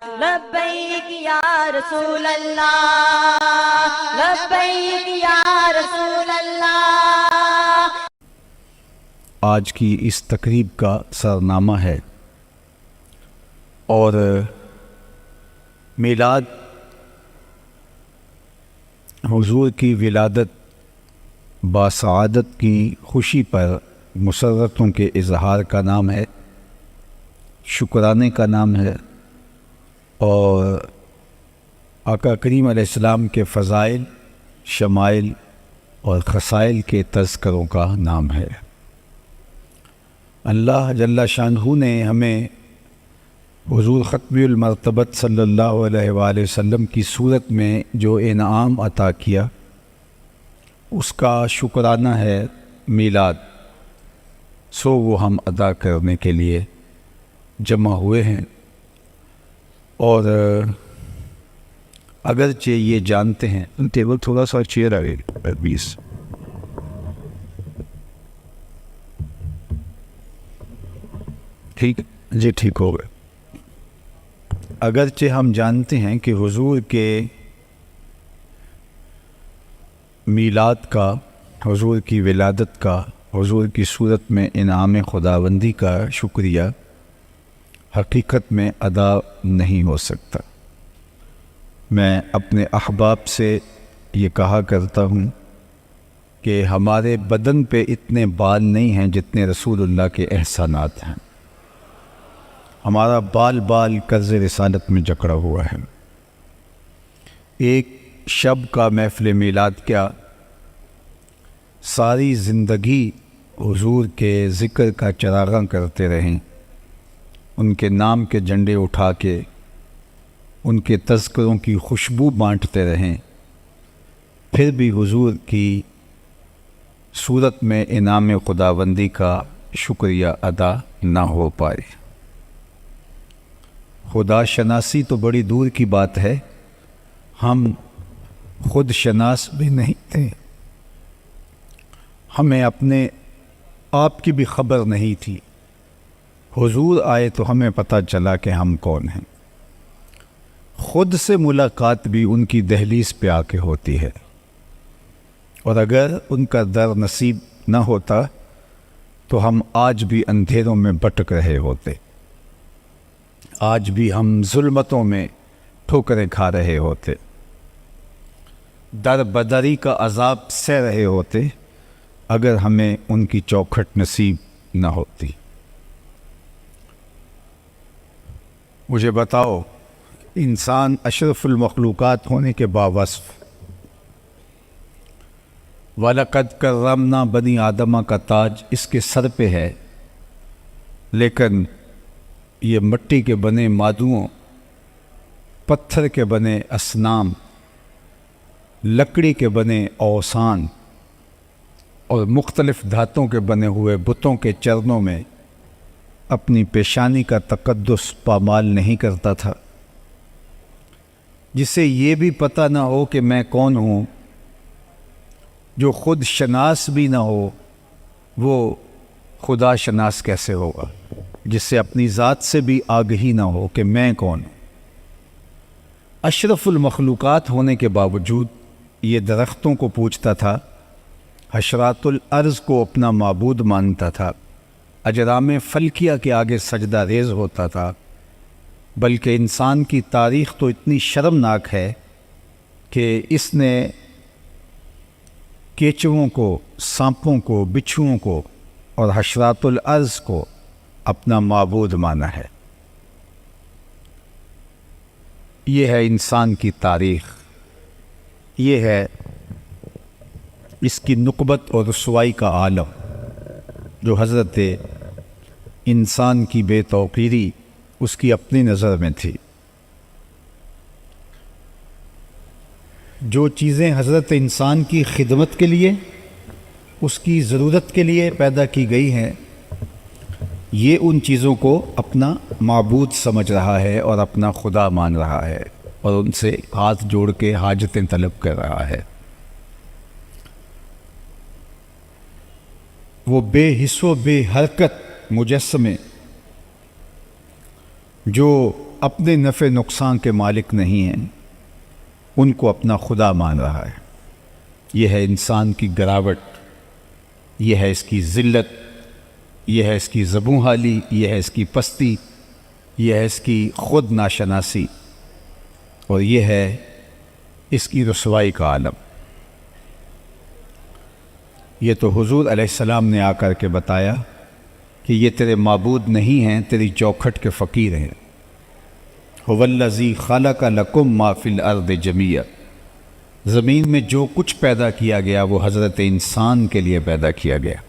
لبیک یا رسول اللہ، لبیک یا رسول اللہ۔ آج کی اس تقریب کا سرنامہ ہے اور میلاد حضور کی ولادت باسعادت کی خوشی پر مسرتوں کے اظہار کا نام ہے، شکرانے کا نام ہے، اور آقا کریم علیہ السلام کے فضائل، شمائل اور خصائل کے تذکروں کا نام ہے۔ اللہ جل شانہ نے ہمیں حضور ختم المرتبت صلی اللہ علیہ وآلہ وسلم کی صورت میں جو انعام عطا کیا، اس کا شکرانہ ہے میلاد، سو وہ ہم ادا کرنے کے لیے جمع ہوئے ہیں۔ اور اگرچہ یہ جانتے ہیں، ٹیبل تھوڑا سا چیئر آئے پلیز، ٹھیک جی، ٹھیک ہو گئے۔ اگرچہ ہم جانتے ہیں کہ حضور کے میلاد کا، حضور کی ولادت کا، حضور کی صورت میں انعام خداوندی کا شکریہ حقیقت میں ادا نہیں ہو سکتا۔ میں اپنے احباب سے یہ کہا کرتا ہوں کہ ہمارے بدن پہ اتنے بال نہیں ہیں جتنے رسول اللہ کے احسانات ہیں۔ ہمارا بال بال قرض رسالت میں جکڑا ہوا ہے۔ ایک شب کا محفل میلاد کیا، ساری زندگی حضور کے ذکر کا چراغاں کرتے رہیں، ان کے نام کے جھنڈے اٹھا کے ان کے تذکروں کی خوشبو بانٹتے رہیں، پھر بھی حضور کی صورت میں انعام خداوندی کا شکریہ ادا نہ ہو پائے۔ خدا شناسی تو بڑی دور کی بات ہے، ہم خود شناس بھی نہیں تھے، ہمیں اپنے آپ کی بھی خبر نہیں تھی۔ حضور آئے تو ہمیں پتہ چلا کہ ہم کون ہیں۔ خود سے ملاقات بھی ان کی دہلیز پہ آ کے ہوتی ہے، اور اگر ان کا در نصیب نہ ہوتا تو ہم آج بھی اندھیروں میں بھٹک رہے ہوتے، آج بھی ہم ظلمتوں میں ٹھوکریں کھا رہے ہوتے، در بدری کا عذاب سہ رہے ہوتے، اگر ہمیں ان کی چوکھٹ نصیب نہ ہوتی۔ مجھے بتاؤ، انسان اشرف المخلوقات ہونے کے باوصف، وَلَقَدْ كَرَّمْنَا بنی آدمہ کا تاج اس کے سر پہ ہے، لیکن یہ مٹی کے بنے مادوؤں، پتھر کے بنے اصنام، لکڑی کے بنے اوثان اور مختلف دھاتوں کے بنے ہوئے بتوں کے چرنوں میں اپنی پیشانی کا تقدس پامال نہیں کرتا تھا، جسے یہ بھی پتہ نہ ہو کہ میں کون ہوں، جو خود شناس بھی نہ ہو، وہ خدا شناس کیسے ہوگا؟ جس سے اپنی ذات سے بھی آگہی نہ ہو کہ میں کون ہوں۔ اشرف المخلوقات ہونے کے باوجود یہ درختوں کو پوجتا تھا، حشرات الارض کو اپنا معبود مانتا تھا، اجرام فلکیہ کے آگے سجدہ ریز ہوتا تھا، بلکہ انسان کی تاریخ تو اتنی شرمناک ہے کہ اس نے کیچوؤں کو، سانپوں کو، بچھوؤں کو اور حشرات الارض کو اپنا معبود مانا ہے۔ یہ ہے انسان کی تاریخ، یہ ہے اس کی نقبت اور رسوائی کا عالم، جو حضرت انسان کی بے توقیری اس کی اپنی نظر میں تھی۔ جو چیزیں حضرت انسان کی خدمت کے لیے، اس کی ضرورت کے لیے پیدا کی گئی ہیں، یہ ان چیزوں کو اپنا معبود سمجھ رہا ہے اور اپنا خدا مان رہا ہے، اور ان سے ہاتھ جوڑ کے حاجتیں طلب کر رہا ہے۔ وہ بے حس و بے حرکت مجسمے جو اپنے نفع نقصان کے مالک نہیں ہیں، ان کو اپنا خدا مان رہا ہے۔ یہ ہے انسان کی گراوٹ، یہ ہے اس کی ذلت، یہ ہے اس کی زبوں حالی، یہ ہے اس کی پستی، یہ ہے اس کی خود ناشناسی، اور یہ ہے اس کی رسوائی کا عالم۔ یہ تو حضور علیہ السلام نے آ کر کے بتایا کہ یہ تیرے معبود نہیں ہیں، تیری چوکھٹ کے فقیر ہیں۔ هو الذی خلق لکم ما فی الارض جمیعا، زمین میں جو کچھ پیدا کیا گیا وہ حضرت انسان کے لیے پیدا کیا گیا۔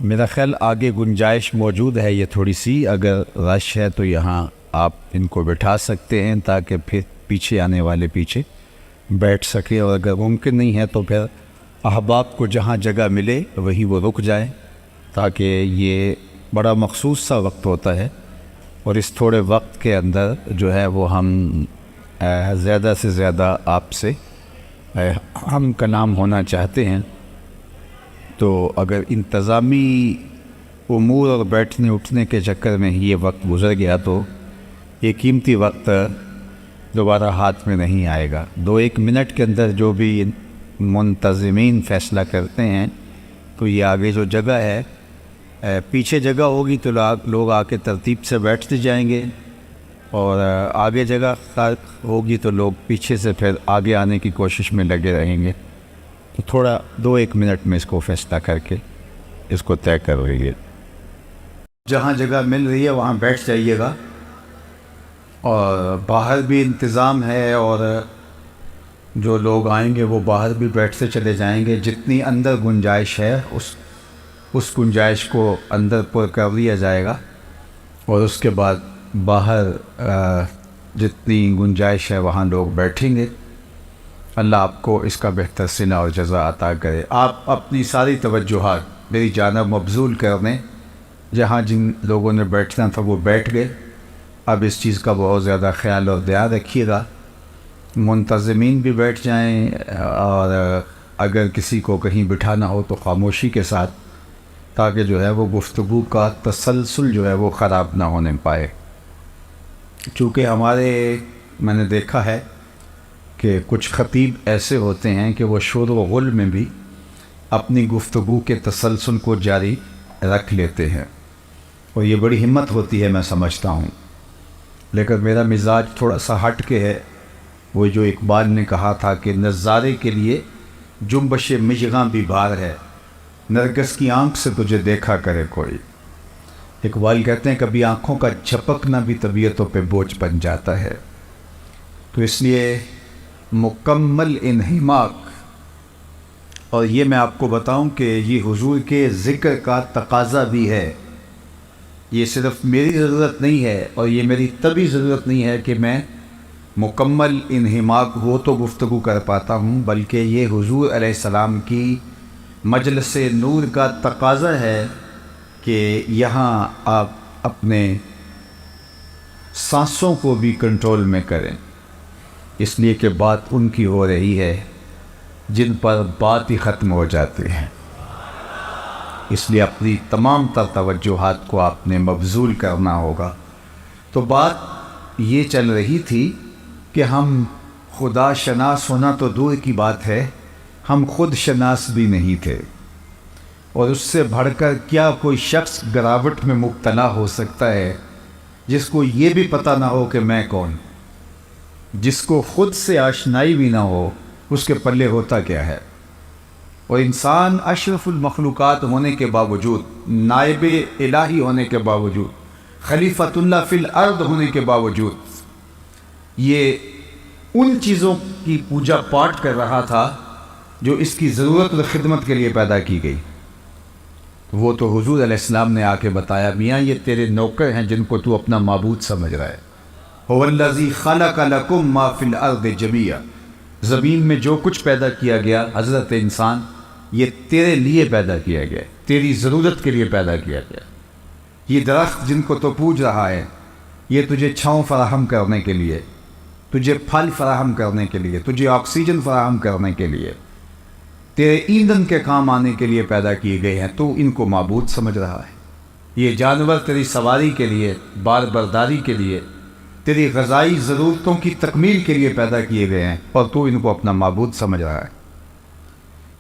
میرا خیال آگے گنجائش موجود ہے، یہ تھوڑی سی اگر رش ہے تو یہاں آپ ان کو بٹھا سکتے ہیں تاکہ پھر پیچھے آنے والے پیچھے بیٹھ سکے، اور اگر ممکن نہیں ہے تو پھر احباب کو جہاں جگہ ملے وہی وہ رک جائیں، تاکہ یہ بڑا مخصوص سا وقت ہوتا ہے، اور اس تھوڑے وقت کے اندر جو ہے وہ ہم زیادہ سے زیادہ آپ سے ہم کلام ہونا چاہتے ہیں۔ تو اگر انتظامی امور اور بیٹھنے اٹھنے کے چکر میں ہی یہ وقت گزر گیا تو یہ قیمتی وقت دوبارہ ہاتھ میں نہیں آئے گا۔ 2-1 منٹ کے اندر جو بھی منتظمین فیصلہ کرتے ہیں تو یہ آگے جو جگہ ہے، پیچھے جگہ ہوگی تو لوگ آ کے ترتیب سے بیٹھتے جائیں گے، اور آگے جگہ ہوگی تو لوگ پیچھے سے پھر آگے آنے کی کوشش میں لگے رہیں گے۔ تو تھوڑا 2-1 منٹ میں اس کو فیصلہ کر کے اس کو طے کر رہی ہے۔ جہاں جگہ مل رہی ہے وہاں بیٹھ جائیے گا، اور باہر بھی انتظام ہے، اور جو لوگ آئیں گے وہ باہر بھی بیٹھتے چلے جائیں گے۔ جتنی اندر گنجائش ہے اس گنجائش کو اندر پر کر لیا جائے گا، اور اس کے بعد باہر جتنی گنجائش ہے وہاں لوگ بیٹھیں گے۔ اللہ آپ کو اس کا بہتر صلہ اور جزا عطا کرے۔ آپ اپنی ساری توجہات میری جانب مبذول کر دیں، جہاں جن لوگوں نے بیٹھنا تھا وہ بیٹھ گئے۔ اب اس چیز کا بہت زیادہ خیال اور دھیان رکھیے گا، منتظمین بھی بیٹھ جائیں، اور اگر کسی کو کہیں بٹھانا ہو تو خاموشی کے ساتھ، تاکہ جو ہے وہ گفتگو کا تسلسل جو ہے وہ خراب نہ ہونے پائے۔ چونکہ میں نے دیکھا ہے کہ کچھ خطیب ایسے ہوتے ہیں کہ وہ شور و غل میں بھی اپنی گفتگو کے تسلسل کو جاری رکھ لیتے ہیں، اور یہ بڑی ہمت ہوتی ہے، میں سمجھتا ہوں۔ لیکن میرا مزاج تھوڑا سا ہٹ کے ہے، وہ جو اقبال نے کہا تھا کہ نظارے کے لیے جنبش مژگاں بھی بار ہے، نرگس کی آنکھ سے تجھے دیکھا کرے کوئی۔ اقبال کہتے ہیں کبھی آنکھوں کا جھپکنا بھی طبیعتوں پہ بوجھ بن جاتا ہے۔ تو اس لیے مکمل انہماک، اور یہ میں آپ کو بتاؤں کہ یہ حضور کے ذکر کا تقاضا بھی ہے، یہ صرف میری ضرورت نہیں ہے، اور یہ میری طبی ضرورت نہیں ہے کہ میں مکمل انہماک ہو تو گفتگو کر پاتا ہوں، بلکہ یہ حضور علیہ السلام کی مجلس نور کا تقاضا ہے کہ یہاں آپ اپنے سانسوں کو بھی کنٹرول میں کریں، اس لیے کہ بات ان کی ہو رہی ہے جن پر بات ہی ختم ہو جاتی ہے۔ اس لیے اپنی تمام تر توجہات کو آپ نے مبذول کرنا ہوگا۔ تو بات یہ چل رہی تھی کہ ہم خدا شناس ہونا تو دور کی بات ہے، ہم خود شناس بھی نہیں تھے، اور اس سے بڑھ کر کیا کوئی شخص گراوٹ میں مبتلا ہو سکتا ہے جس کو یہ بھی پتہ نہ ہو کہ میں کون، جس کو خود سے آشنائی بھی نہ ہو، اس کے پلے ہوتا کیا ہے۔ اور انسان اشرف المخلوقات ہونے کے باوجود، نائب الہی ہونے کے باوجود، خلیفۃ اللہ فی الارض ہونے کے باوجود، یہ ان چیزوں کی پوجا پاٹ کر رہا تھا جو اس کی ضرورت اور خدمت کے لیے پیدا کی گئی۔ وہ تو حضور علیہ السلام نے آ کے بتایا، میاں یہ تیرے نوکر ہیں جن کو تو اپنا معبود سمجھ رہا ہے۔ هو الذی خلق لکم ما فی الارض جمیعا، زمین میں جو کچھ پیدا کیا گیا حضرت انسان، یہ تیرے لیے پیدا کیا گیا، تیری ضرورت کے لیے پیدا کیا گیا۔ یہ درخت جن کو تو پوج رہا ہے، یہ تجھے چھاؤں فراہم کرنے کے لیے، تجھے پھل فراہم کرنے کے لیے، تجھے آکسیجن فراہم کرنے کے لیے، تیرے ایندھن کے کام آنے کے لیے پیدا کیے گئے ہیں، تو ان کو معبود سمجھ رہا ہے۔ یہ جانور تیری سواری کے لیے، بار برداری کے لیے، تیری غذائی ضرورتوں کی تکمیل کے لیے پیدا کیے گئے ہیں، اور تو ان کو اپنا معبود سمجھ رہا ہے۔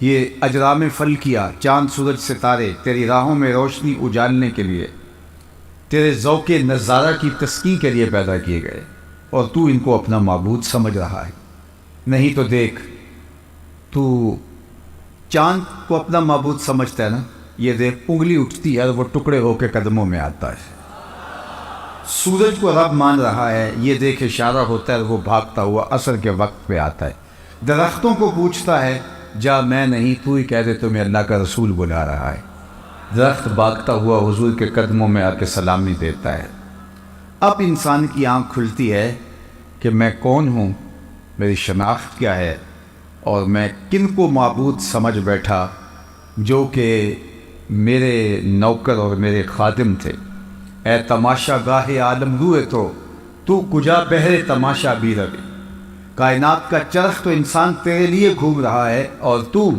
یہ اجرام فلکیہ، چاند سورج ستارے تیری راہوں میں روشنی اجالنے کے لیے، تیرے ذوق نظارہ کی تسکین کے لیے پیدا کیے گئے، اور تو ان کو اپنا معبود سمجھ رہا ہے۔ نہیں تو دیکھ، تو چاند کو اپنا معبود سمجھتا ہے نا، یہ دیکھ انگلی اٹھتی ہے اور وہ ٹکڑے ہو کے قدموں میں آتا ہے۔ سورج کو رب مان رہا ہے، یہ دیکھ اشارہ ہوتا ہے اور وہ بھاگتا ہوا عصر کے وقت پہ آتا ہے۔ درختوں کو پوچھتا ہے، جا میں نہیں، تو ہی کہہ دے تمہیں اللہ کا رسول بلا رہا ہے۔ درخت بھاگتا ہوا حضور کے قدموں میں آ کے سلامی دیتا ہے۔ اب انسان کی آنکھ کھلتی ہے کہ میں کون ہوں، میری شناخت کیا ہے، اور میں کن کو معبود سمجھ بیٹھا جو کہ میرے نوکر اور میرے خادم تھے۔ اے تماشا گاہ عالم روئے تو کجا بہرے تماشا بھی روی۔ کائنات کا چرخ تو انسان تیرے لیے گھوم رہا ہے، اور تو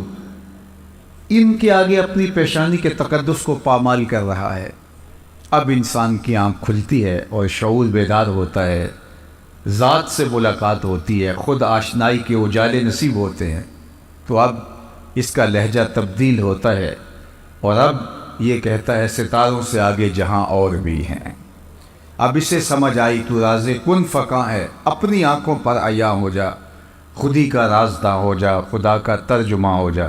ان کے آگے اپنی پیشانی کے تقدس کو پامال کر رہا ہے۔ اب انسان کی آنکھ کھلتی ہے اور شعور بیدار ہوتا ہے، ذات سے ملاقات ہوتی ہے، خود آشنائی کے اجالے نصیب ہوتے ہیں۔ تو اب اس کا لہجہ تبدیل ہوتا ہے، اور اب یہ کہتا ہے ستاروں سے آگے جہاں اور بھی ہیں۔ اب اسے سمجھ آئی تو راز کن فقاں ہے، اپنی آنکھوں پر عیاں ہو جا، خودی کا رازداں ہو جا، خدا کا ترجمہ ہو جا،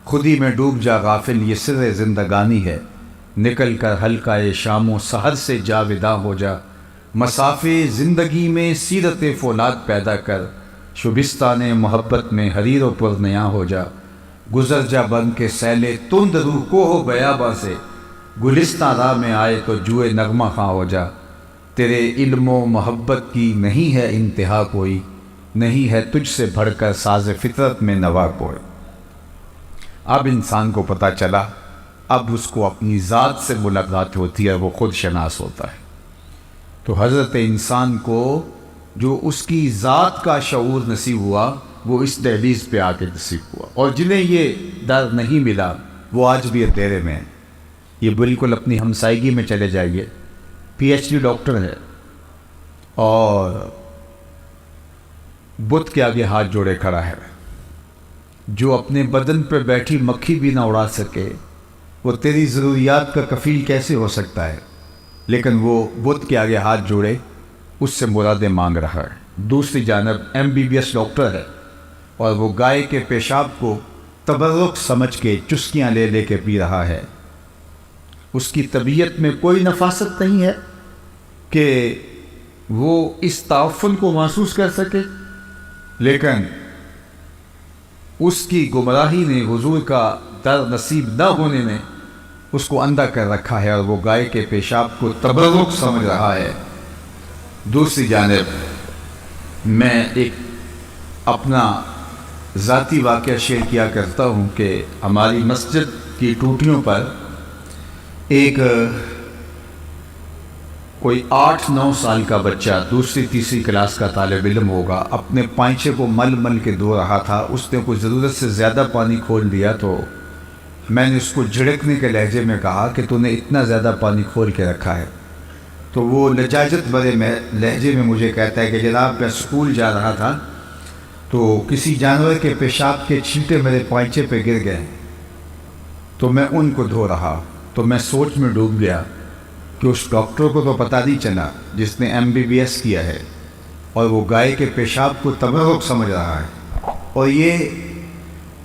خودی میں ڈوب جا غافل، یہ سر زندگانی ہے، نکل کر حلقہ شام و سحر سے جاوداں ہو جا، مسافے زندگی میں سیرت فولاد پیدا کر، شبستان محبت میں حریر و پرنیاں ہو جا، گزر جا بن کے سیلے تند روح کو ہو بیاباں سے، گلستان راہ میں آئے تو جوئے نغمہ خواں ہو جا، تیرے علم و محبت کی نہیں ہے انتہا کوئی، نہیں ہے تجھ سے بڑھ کر ساز فطرت میں نوا کوئی۔ اب انسان کو پتہ چلا، اب اس کو اپنی ذات سے ملاقات ہوتی ہے، وہ خود شناس ہوتا ہے۔ تو حضرت انسان کو جو اس کی ذات کا شعور نصیب ہوا، وہ اس دہلیز پہ آ کے نصیب ہوا، اور جنہیں یہ در نہیں ملا وہ آج بھی اندھیرے میں ہیں۔ یہ بالکل اپنی ہمسائیگی میں چلے جائیے، پی ایچ ڈی ڈاکٹر ہے، اور بت کے آگے ہاتھ جوڑے کھڑا ہے۔ جو اپنے بدن پہ بیٹھی مکھی بھی نہ اڑا سکے، وہ تیری ضروریات کا کفیل کیسے ہو سکتا ہے؟ لیکن وہ بت کے آگے ہاتھ جوڑے اس سے مرادیں مانگ رہا ہے۔ دوسری جانب MBBS ڈاکٹر ہے، اور وہ گائے کے پیشاب کو تبرک سمجھ کے چسکیاں لے لے کے پی رہا ہے۔ اس کی طبیعت میں کوئی نفاست نہیں ہے کہ وہ اس تعفن کو محسوس کر سکے، لیکن اس کی گمراہی نے حضور کا در نصیب نہ ہونے میں اس کو اندھا کر رکھا ہے، اور وہ گائے کے پیشاب کو تبرک سمجھ رہا ہے۔ دوسری جانب میں ایک اپنا ذاتی واقعہ شیئر کیا کرتا ہوں کہ ہماری مسجد کی ٹوٹیوں پر ایک کوئی 8-9 سال کا بچہ، دوسری تیسری کلاس کا طالب علم ہوگا، اپنے پائنچے کو مل مل کے دھو رہا تھا۔ اس نے کوئی ضرورت سے زیادہ پانی کھول دیا، تو میں نے اس کو جھڑکنے کے لہجے میں کہا کہ تو نے اتنا زیادہ پانی کھول کے رکھا ہے۔ تو وہ لجاجت بھرے لہجے میں مجھے کہتا ہے کہ جناب میں اسکول جا رہا تھا تو کسی جانور کے پیشاب کے چھینٹے میرے پائنچے پہ گر گئے، تو میں ان کو دھو رہا، تو میں سوچ میں ڈوب گیا کہ اس ڈاکٹر کو تو پتہ نہیں چلا جس نے MBBS کیا ہے، اور وہ گائے کے پیشاب کو تبرک سمجھ رہا ہے، اور یہ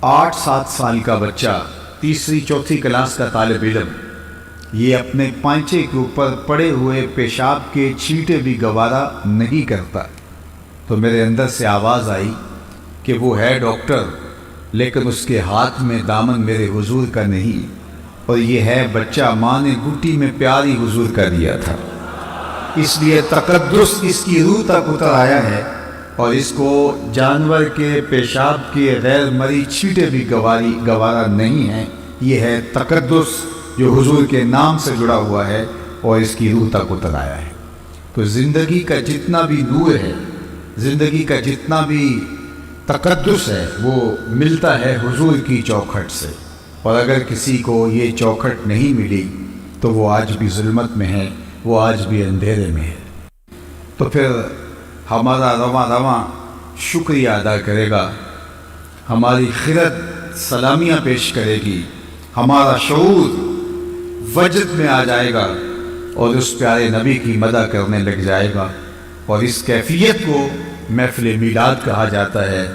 8-7 سال کا بچہ، تیسری چوتھی کلاس کا طالب علم، یہ اپنے پائنچے کے اوپر پڑے ہوئے پیشاب کے چھینٹے بھی گوارا نہیں کرتا۔ تو میرے اندر سے آواز آئی کہ وہ ہے ڈاکٹر، لیکن اس کے ہاتھ میں دامن میرے حضور کا نہیں، اور یہ ہے بچہ ماں نے گھٹی میں پیاری حضور کا دیا تھا، اس لیے تقدس اس کی روح تک اتر آیا ہے، اور اس کو جانور کے پیشاب کے غیر مری چھینٹے بھی گوارا نہیں ہیں۔ یہ ہے تقدس جو حضور کے نام سے جڑا ہوا ہے اور اس کی روح تک اتر آیا ہے۔ تو زندگی کا جتنا بھی نور ہے، زندگی کا جتنا بھی تقدس ہے، وہ ملتا ہے حضور کی چوکھٹ سے، اور اگر کسی کو یہ چوکھٹ نہیں ملی تو وہ آج بھی ظلمت میں ہے، وہ آج بھی اندھیرے میں ہے۔ تو پھر ہمارا رواں رواں شکریہ ادا کرے گا، ہماری خرد سلامیاں پیش کرے گی، ہمارا شعور وجد میں آ جائے گا اور اس پیارے نبی کی مدح کرنے لگ جائے گا۔ اور اس کیفیت کو محفل میلاد کہا جاتا ہے،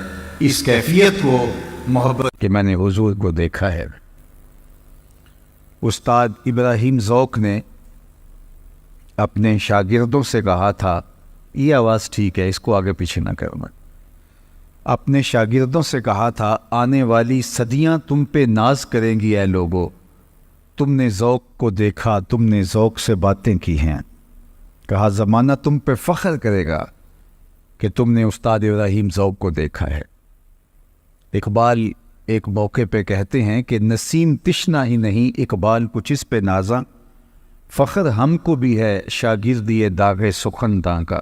اس کیفیت کو محبت کہ میں نے حضور کو دیکھا ہے۔ استاد ابراہیم ذوق نے اپنے شاگردوں سے کہا تھا، یہ آواز ٹھیک ہے، اس کو آگے پیچھے نہ کرنا، اپنے شاگردوں سے کہا تھا، آنے والی صدیاں تم پہ ناز کریں گی اے لوگو، تم نے ذوق کو دیکھا، تم نے ذوق سے باتیں کی ہیں۔ کہا زمانہ تم پہ فخر کرے گا کہ تم نے استاد ابراہیم ذوق کو دیکھا ہے۔ اقبال ایک موقع پہ کہتے ہیں کہ نسیم تشنا ہی نہیں اقبال کچھ اس پہ نازاں، فخر ہم کو بھی ہے شاگردی داغ سخنداں کا۔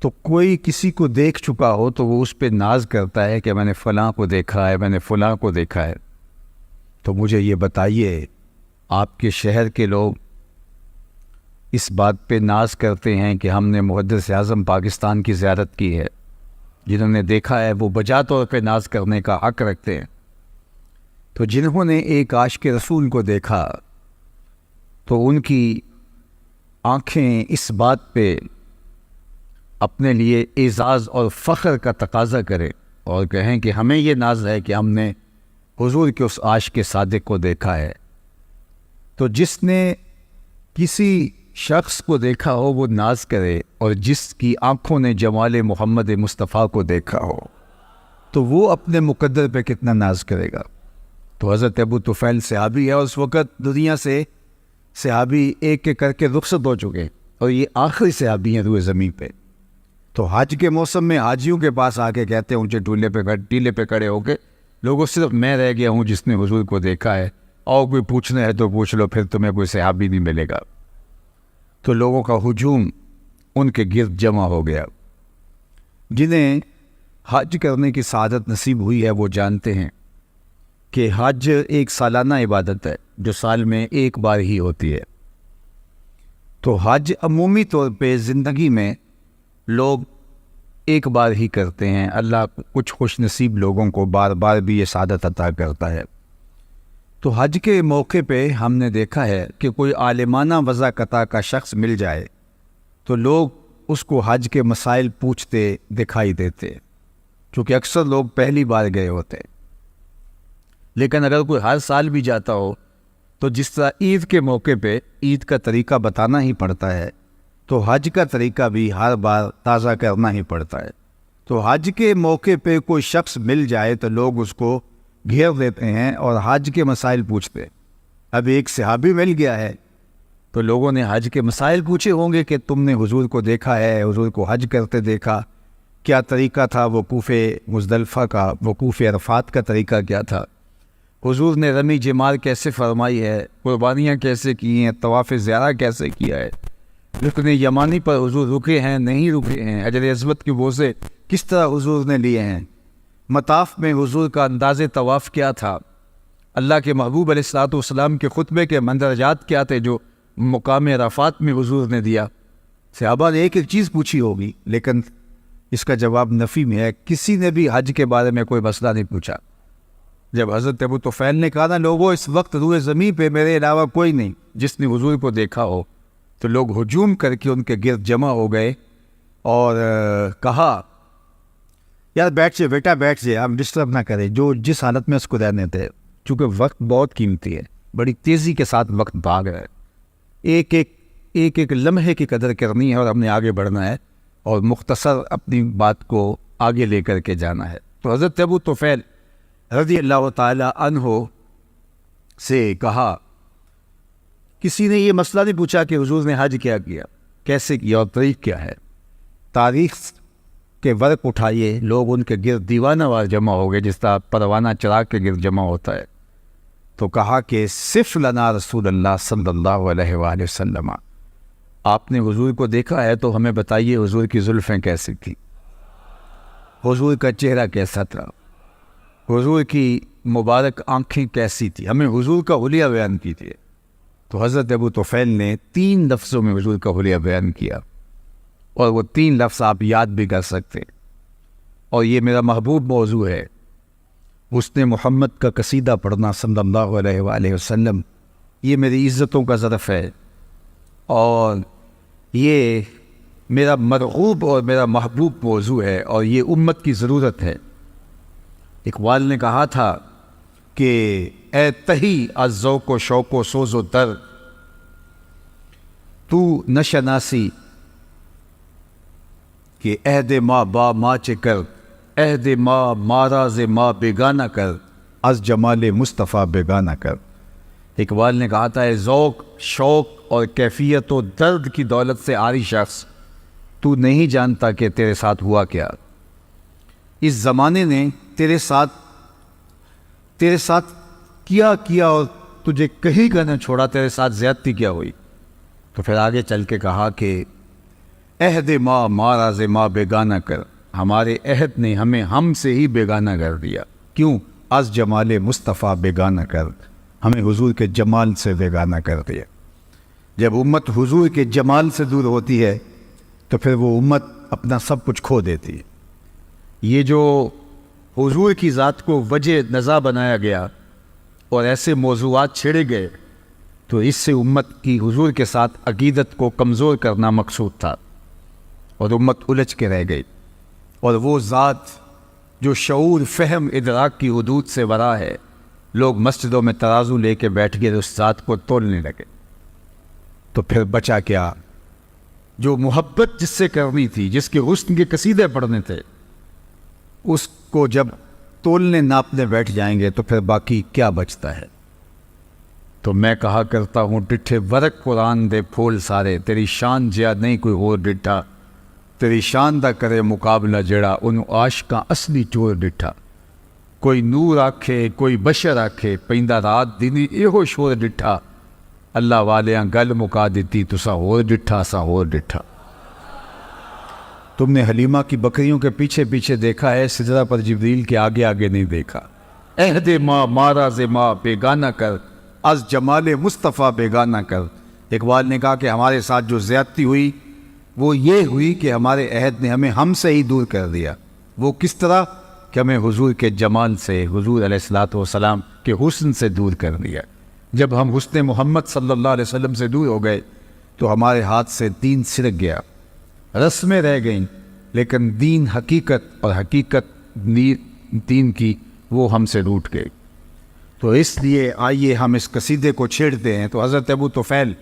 تو کوئی کسی کو دیکھ چکا ہو تو وہ اس پہ ناز کرتا ہے کہ میں نے فلاں کو دیکھا ہے، میں نے فلاں کو دیکھا ہے۔ تو مجھے یہ بتائیے، آپ کے شہر کے لوگ اس بات پہ ناز کرتے ہیں کہ ہم نے محدث اعظم پاکستان کی زیارت کی ہے، جنہوں نے دیکھا ہے وہ بجا طور پہ ناز کرنے کا حق رکھتے ہیں۔ تو جنہوں نے ایک عاشق رسول کو دیکھا تو ان کی آنکھیں اس بات پہ اپنے لیے اعزاز اور فخر کا تقاضا کرے اور کہیں کہ ہمیں یہ ناز ہے کہ ہم نے حضور کے اس عاشق صادق کو دیکھا ہے۔ تو جس نے کسی شخص کو دیکھا ہو وہ ناز کرے، اور جس کی آنکھوں نے جمال محمد مصطفیٰ کو دیکھا ہو تو وہ اپنے مقدر پہ کتنا ناز کرے گا۔ تو حضرت ابو طفیل صحابی ہے، اور اس وقت دنیا سے صحابی ایک ایک کر کے رخصت ہو چکے، اور یہ آخری صحابی ہیں روئے زمین پہ۔ تو حج کے موسم میں حاجیوں کے پاس آ کے کہتے ہیں اونچے ٹیلے پہ کھڑے ہو کے، لوگوں صرف میں رہ گیا ہوں جس نے حضور کو دیکھا ہے، اور کوئی پوچھنا ہے تو پوچھ لو، پھر تمہیں کوئی صحابی نہیں ملے گا۔ تو لوگوں کا ہجوم ان کے گرد جمع ہو گیا۔ جنہیں حج کرنے کی سعادت نصیب ہوئی ہے وہ جانتے ہیں کہ حج ایک سالانہ عبادت ہے جو سال میں ایک بار ہی ہوتی ہے۔ تو حج عمومی طور پہ زندگی میں لوگ ایک بار ہی کرتے ہیں، اللہ کچھ خوش نصیب لوگوں کو بار بار بھی یہ سعادت عطا کرتا ہے۔ تو حج کے موقع پہ ہم نے دیکھا ہے کہ کوئی عالمانہ وضاقتہ کا شخص مل جائے تو لوگ اس کو حج کے مسائل پوچھتے دکھائی دیتے، چونکہ اکثر لوگ پہلی بار گئے ہوتے۔ لیکن اگر کوئی ہر سال بھی جاتا ہو تو جس طرح عید کے موقع پہ عید کا طریقہ بتانا ہی پڑتا ہے، تو حج کا طریقہ بھی ہر بار تازہ کرنا ہی پڑتا ہے۔ تو حج کے موقع پہ کوئی شخص مل جائے تو لوگ اس کو گھیر دیتے ہیں اور حج کے مسائل پوچھتے ہیں۔ اب ایک صحابی مل گیا ہے تو لوگوں نے حج کے مسائل پوچھے ہوں گے کہ تم نے حضور کو دیکھا ہے، حضور کو حج کرتے دیکھا، کیا طریقہ تھا وقوف مزدلفہ کا، وقوف عرفات کا طریقہ کیا تھا، حضور نے رمی جمار کیسے فرمائی ہے، قربانیاں کیسے کی ہیں، طواف زیارہ کیسے کیا ہے، رکن یمانی پر حضور رکے ہیں نہیں رکے ہیں، حجر اسود کی بوسے کس طرح حضور نے لیے ہیں، مطاف میں حضور کا انداز طواف کیا تھا، اللہ کے محبوب علیہ الصلوۃ والسلام کے خطبے کے مندرجات کیا تھے جو مقام عرفات میں حضور نے دیا۔ صحابہ نے ایک ایک چیز پوچھی ہوگی، لیکن اس کا جواب نفی میں ہے، کسی نے بھی حج کے بارے میں کوئی مسئلہ نہیں پوچھا۔ جب حضرت ابو طفیل نے کہا نا لوگوں اس وقت روئے زمین پہ میرے علاوہ کوئی نہیں جس نے حضور کو دیکھا ہو، تو لوگ ہجوم کر کے ان کے گرد جمع ہو گئے اور کہا یار بیٹھ جائے بیٹا بیٹھ جائے، آپ ڈسٹرب نہ کریں، جو جس حالت میں اس کو رہنے تھے، چونکہ وقت بہت قیمتی ہے، بڑی تیزی کے ساتھ وقت بھاگ رہا ہے، ایک ایک لمحے کی قدر کرنی ہے اور ہم نے آگے بڑھنا ہے اور مختصر اپنی بات کو آگے لے کر کے جانا ہے۔ تو حضرت ابو طفیل رضی اللہ تعالی عنہ سے کہا، کسی نے یہ مسئلہ نہیں پوچھا کہ حضور نے حج کیا کیسے کیا اور تاریخ کیا ہے، تاریخ کے ورق اٹھائیے، لوگ ان کے گرد دیوانہ وار جمع ہو گئے جس طرح پروانہ چراغ کے گرد جمع ہوتا ہے۔ تو کہا کہ صف لنا رسول اللہ صلی اللہ علیہ وآلہ وسلم، آپ نے حضور کو دیکھا ہے تو ہمیں بتائیے حضور کی زلفیں کیسی تھیں، حضور کا چہرہ کیسا تھا، حضور کی مبارک آنکھیں کیسی تھی، ہمیں حضور کا حلیہ بیان کیجیے. تو حضرت ابو طفیل نے 3 لفظوں میں حضور کا حلیہ بیان کیا، اور وہ 3 لفظ آپ یاد بھی کر سکتے. اور یہ میرا محبوب موضوع ہے، حسن محمد کا قصیدہ پڑھنا صلی اللہ علیہ وآلہ وسلم. یہ میری عزتوں کا ظرف ہے، اور یہ میرا مرغوب اور میرا محبوب موضوع ہے، اور یہ امت کی ضرورت ہے. اقبال نے کہا تھا کہ اے تہی از ذوق و شوق و سوز و در، تو نشناسی کہ عہد ما با ما چکر، عہد ما ماراز ما بیگانہ کر، از جمال مصطفیٰ بیگانہ کر. اقبال نے کہا تھا، ذوق، شوق اور کیفیت و درد کی دولت سے عاری شخص، تو نہیں جانتا کہ تیرے ساتھ ہوا کیا. اس زمانے نے تیرے ساتھ کیا اور تجھے کہیں کا نہ چھوڑا، تیرے ساتھ زیادتی کیا ہوئی. تو پھر آگے چل کے کہا کہ عہد ما ماراز ما بیگانہ کر، ہمارے عہد نے ہمیں ہم سے ہی بیگانہ کر دیا. کیوں؟ از جمال مصطفیٰ بیگانہ کر، ہمیں حضور کے جمال سے بیگانہ کر دیا. جب امت حضور کے جمال سے دور ہوتی ہے تو پھر وہ امت اپنا سب کچھ کھو دیتی ہے. یہ جو حضور کی ذات کو وجہ نزا بنایا گیا اور ایسے موضوعات چھیڑے گئے، تو اس سے امت کی حضور کے ساتھ عقیدت کو کمزور کرنا مقصود تھا، اور امت الجھ کے رہ گئی. اور وہ ذات جو شعور، فہم، ادراک کی حدود سے ورا ہے، لوگ مسجدوں میں ترازو لے کے بیٹھ گئے، اس ذات کو تولنے لگے. تو پھر بچا کیا؟ جو محبت جس سے کرنی تھی، جس کے حسن کے قصیدے پڑھنے تھے، اس کو جب تولنے ناپنے بیٹھ جائیں گے تو پھر باقی کیا بچتا ہے؟ تو میں کہا کرتا ہوں، ڈٹھے ورق قرآن دے پھول سارے، تیری شان جیا نہیں کوئی اور ڈٹھا، تیری شان دا کرے مقابلہ جڑا، ان عاشقاں اصلی چور ڈٹھا. کوئی نور آکھے کوئی بشر آکھے، پیندا رات دینی ایہو شور ڈٹھا، اللہ والیاں گل مکا دیتی، تسا ہور ڈٹھا سا ہور ڈٹھا. تم نے حلیمہ کی بکریوں کے پیچھے پیچھے دیکھا ہے، سجدہ پر جبریل کے آگے آگے نہیں دیکھا. عہد ما ماراز ما بیگانہ کر، از جمال مصطفیٰ بیگانہ کر. اقبال نے کہا کہ ہمارے ساتھ جو زیادتی ہوئی وہ یہ ہوئی کہ ہمارے عہد نے ہمیں ہم سے ہی دور کر دیا. وہ کس طرح؟ کہ ہمیں حضور کے جمال سے، حضور علیہ الصلوۃ والسلام کے حسن سے دور کر دیا. جب ہم حسن محمد صلی اللہ علیہ وسلم سے دور ہو گئے تو ہمارے ہاتھ سے دین سرک گیا، رسمیں رہ گئیں، لیکن دین حقیقت اور حقیقت دین کی وہ ہم سے روٹ گئے. تو اس لیے آئیے ہم اس قصیدے کو چھیڑتے ہیں. تو حضرت ابو طفیل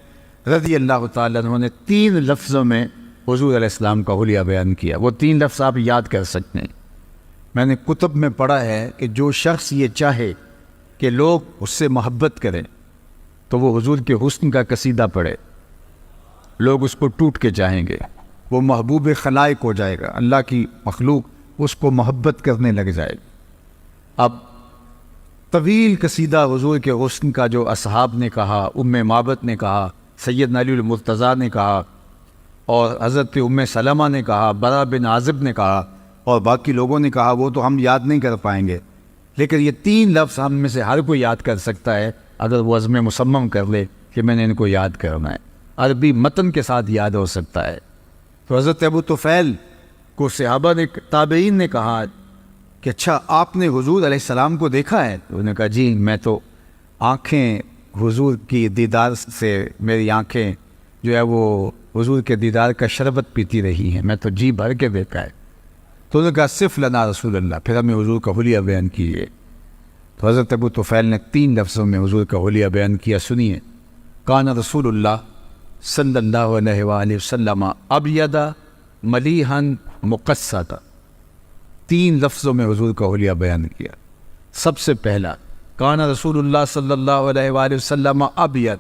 رضی اللہ تعالیٰ عنہ نے 3 لفظوں میں حضور علیہ السلام کا حلیہ بیان کیا. وہ 3 لفظ آپ یاد کر سکتے ہیں. میں نے کتب میں پڑھا ہے کہ جو شخص یہ چاہے کہ لوگ اس سے محبت کریں تو وہ حضور کے حسن کا قصیدہ پڑھے، لوگ اس کو ٹوٹ کے چاہیں گے، وہ محبوب خلائق ہو جائے گا، اللہ کی مخلوق اس کو محبت کرنے لگ جائے گا. اب طویل قصیدہ حضور کے حسن کا جو اصحاب نے کہا، ام معبد نے کہا، سیدنا علی المرتضیٰ نے کہا، اور حضرت ام سلمہ نے کہا، برا بن عازب نے کہا، اور باقی لوگوں نے کہا، وہ تو ہم یاد نہیں کر پائیں گے. لیکن یہ 3 لفظ ہم میں سے ہر کوئی یاد کر سکتا ہے اگر وہ عزم مصمم کر لے کہ میں نے ان کو یاد کرنا ہے. عربی متن کے ساتھ یاد ہو سکتا ہے. تو حضرت ابو طفیل کو صحابہ نے، تابعین نے کہا کہ اچھا آپ نے حضور علیہ السلام کو دیکھا ہے؟ انہوں نے کہا جی، میں تو آنکھیں حضور کی دیدار سے، میری آنکھیں جو ہے وہ حضور کے دیدار کا شربت پیتی رہی ہیں، میں تو جی بھر کے دیکھا ہے. تو انہوں نے کہا صف لنا رسول اللہ، پھر ہمیں حضور کا حلیہ بیان کیجیے. تو حضرت ابو طفیل نے 3 لفظوں میں حضور کا حلیہ بیان کیا. سنیے، کان رسول اللہ صلی اللہ علیہ وآلہ وسلم ابید ملیحن مقصد. 3 لفظوں میں حضور کا حلیہ بیان کیا. سب سے پہلا، کان رسول اللہ صلی اللہ علیہ وآلہ وسلم ابید،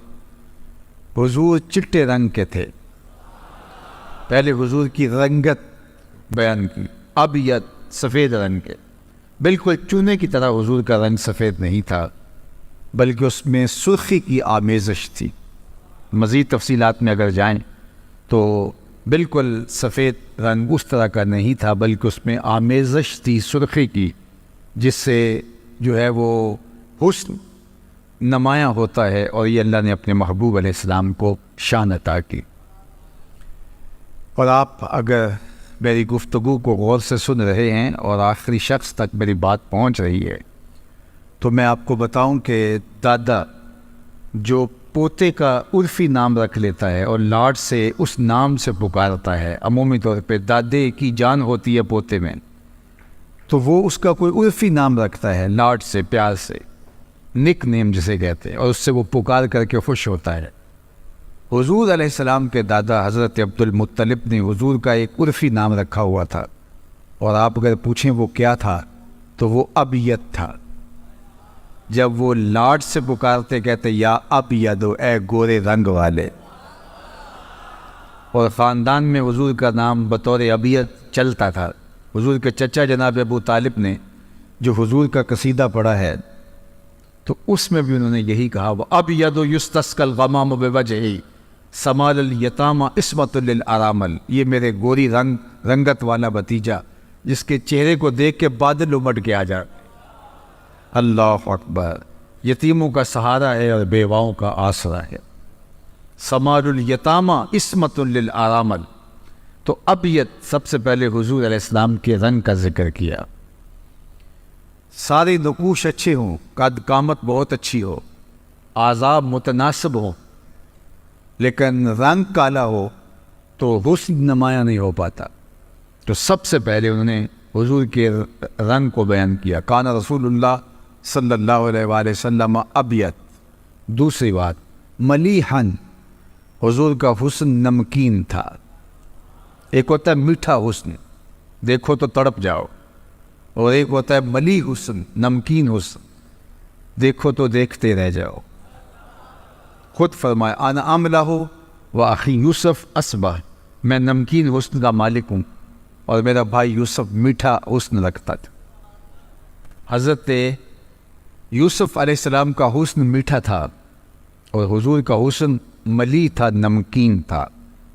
حضور چٹے رنگ کے تھے. پہلے حضور کی رنگت بیان کی. ابید سفید رنگ کے، بالکل چونے کی طرح حضور کا رنگ سفید نہیں تھا، بلکہ اس میں سرخی کی آمیزش تھی. مزید تفصیلات میں اگر جائیں تو بالکل سفید رنگ اس طرح کا نہیں تھا، بلکہ اس میں آمیزش تھی سرخی کی. جس سے جو ہے وہ حسن نمایاں ہوتا ہے، اور یہ اللہ نے اپنے محبوب علیہ السلام کو شان عطا کی۔ اور آپ اگر میری گفتگو کو غور سے سن رہے ہیں اور آخری شخص تک میری بات پہنچ رہی ہے، تو میں آپ کو بتاؤں کہ دادا جو پوتے کا عرفی نام رکھ لیتا ہے اور لاڈ سے اس نام سے پکارتا ہے، عمومی طور پہ دادے کی جان ہوتی ہے پوتے میں، تو وہ اس کا کوئی عرفی نام رکھتا ہے لاڈ سے، پیار سے، نک نیم جسے کہتے ہیں، اور اس سے وہ پکار کر کے خوش ہوتا ہے۔ حضور علیہ السلام کے دادا حضرت عبد المطلب نے حضور کا ایک عرفی نام رکھا ہوا تھا، اور آپ اگر پوچھیں وہ کیا تھا تو وہ ابیت تھا۔ جب وہ لاڈ سے پکارتے کہتے یا ابیدو، اے گورے رنگ والے، اور خاندان میں حضور کا نام بطور ابیت چلتا تھا۔ حضور کے چچا جناب ابو طالب نے جو حضور کا قصیدہ پڑھا ہے تو اس میں بھی انہوں نے یہی کہا، وہ ابیدو یستسقى الغمام بوجہہ سمال الیتامى عصمۃ للارامل، یہ میرے گوری رنگت والا بھتیجا جس کے چہرے کو دیکھ کے بادل امٹ کے آ جائے۔ اللہ اکبر، یتیموں کا سہارا ہے اور بیواؤں کا آسرا ہے۔ سمال الیتامى عصمۃ للارامل، تو ابیت سب سے پہلے حضور علیہ السلام کے رنگ کا ذکر کیا۔ سارے نقوش اچھے ہوں، قد قامت بہت اچھی ہو، اعضاب متناسب ہوں، لیکن رنگ کالا ہو تو حسن نمایاں نہیں ہو پاتا۔ تو سب سے پہلے انہوں نے حضور کے رنگ کو بیان کیا، کان رسول اللہ صلی اللہ علیہ وآلہ وسلم ابیت۔ دوسری بات، ملیحن، حضور کا حسن نمکین تھا۔ ایک ہوتا ہے میٹھا حسن، دیکھو تو تڑپ جاؤ، اور ایک ہوتا ہے ملیح حسن، نمکین حسن، دیکھو تو دیکھتے رہ جاؤ۔ خود فرمایا انا عاملہ و اخی یوسف اصبح، میں نمکین حسن کا مالک ہوں اور میرا بھائی یوسف میٹھا حسن رکھتا تھا۔ حضرت یوسف علیہ السلام کا حسن میٹھا تھا اور حضور کا حسن ملیح تھا، نمکین تھا۔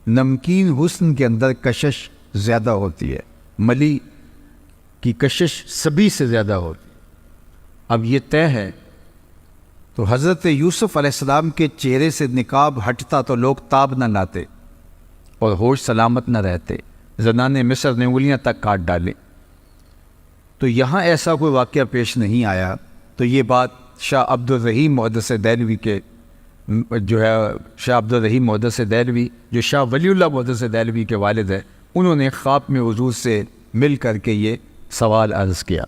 نمکین حسن کے اندر کشش زیادہ ہوتی ہے، ملیح کی کشش سبھی سے زیادہ ہوتی ہے۔ اب یہ طے ہے، تو حضرت یوسف علیہ السلام کے چہرے سے نقاب ہٹتا تو لوگ تاب نہ لاتے اور ہوش سلامت نہ رہتے، زنان مصر نے انگلیاں تک کاٹ ڈالے۔ تو یہاں ایسا کوئی واقعہ پیش نہیں آیا، تو یہ بات شاہ عبد الرحیم محدث دہلوی کے جو ہے شاہ عبد الرحیم محدث دہلوی جو شاہ ولی اللہ محدث دہلوی کے والد ہیں، انہوں نے خواب میں حضور سے مل کر کے یہ سوال عرض کیا۔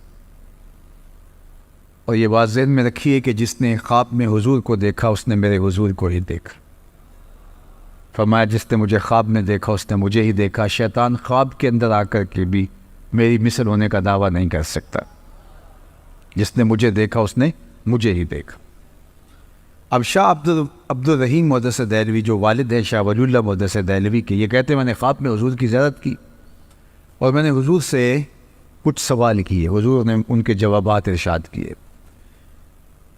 اور یہ بات ذہن میں رکھیے کہ جس نے خواب میں حضور کو دیکھا اس نے میرے حضور کو ہی دیکھا۔ فرمایا جس نے مجھے خواب میں دیکھا اس نے مجھے ہی دیکھا۔ شیطان خواب کے اندر آ کر کے بھی میری مثل ہونے کا دعویٰ نہیں کر سکتا۔ جس نے مجھے دیکھا اس نے مجھے ہی دیکھا۔ اب شاہ عبد الرحیم محدث دہلوی جو والد ہیں شاہ ولی اللہ محدث دہلوی کے، یہ کہتے ہیں میں نے خواب میں حضور کی زیارت کی اور میں نے حضور سے کچھ سوال کیے، حضور نے ان کے جوابات ارشاد کیے۔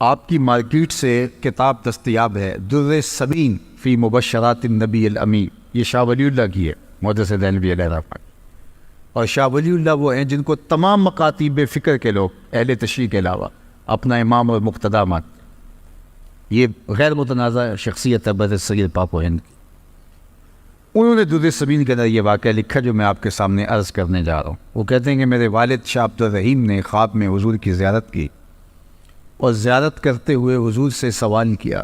آپ کی مارکیٹ سے کتاب دستیاب ہے، در سمین فی مبشرات النبی الامین، یہ شاہ ولی اللہ کی ہے محدث دہلوی علیہ رحمۃ۔ اور شاہ ولی اللہ وہ ہیں جن کو تمام مکاتیب فکر کے لوگ اہل تشریح کے علاوہ اپنا امام اور مقتدیٰ مانتے، یہ غیر متنازع شخصیت ہے بر صغیر پاک و ہند کی۔ انہوں نے در سمین کے اندر یہ واقعہ لکھا جو میں آپ کے سامنے عرض کرنے جا رہا ہوں۔ وہ کہتے ہیں کہ میرے والد شاہ عبد الرحیم نے خواب میں حضور کی زیارت کی اور زیارت کرتے ہوئے حضور سے سوال کیا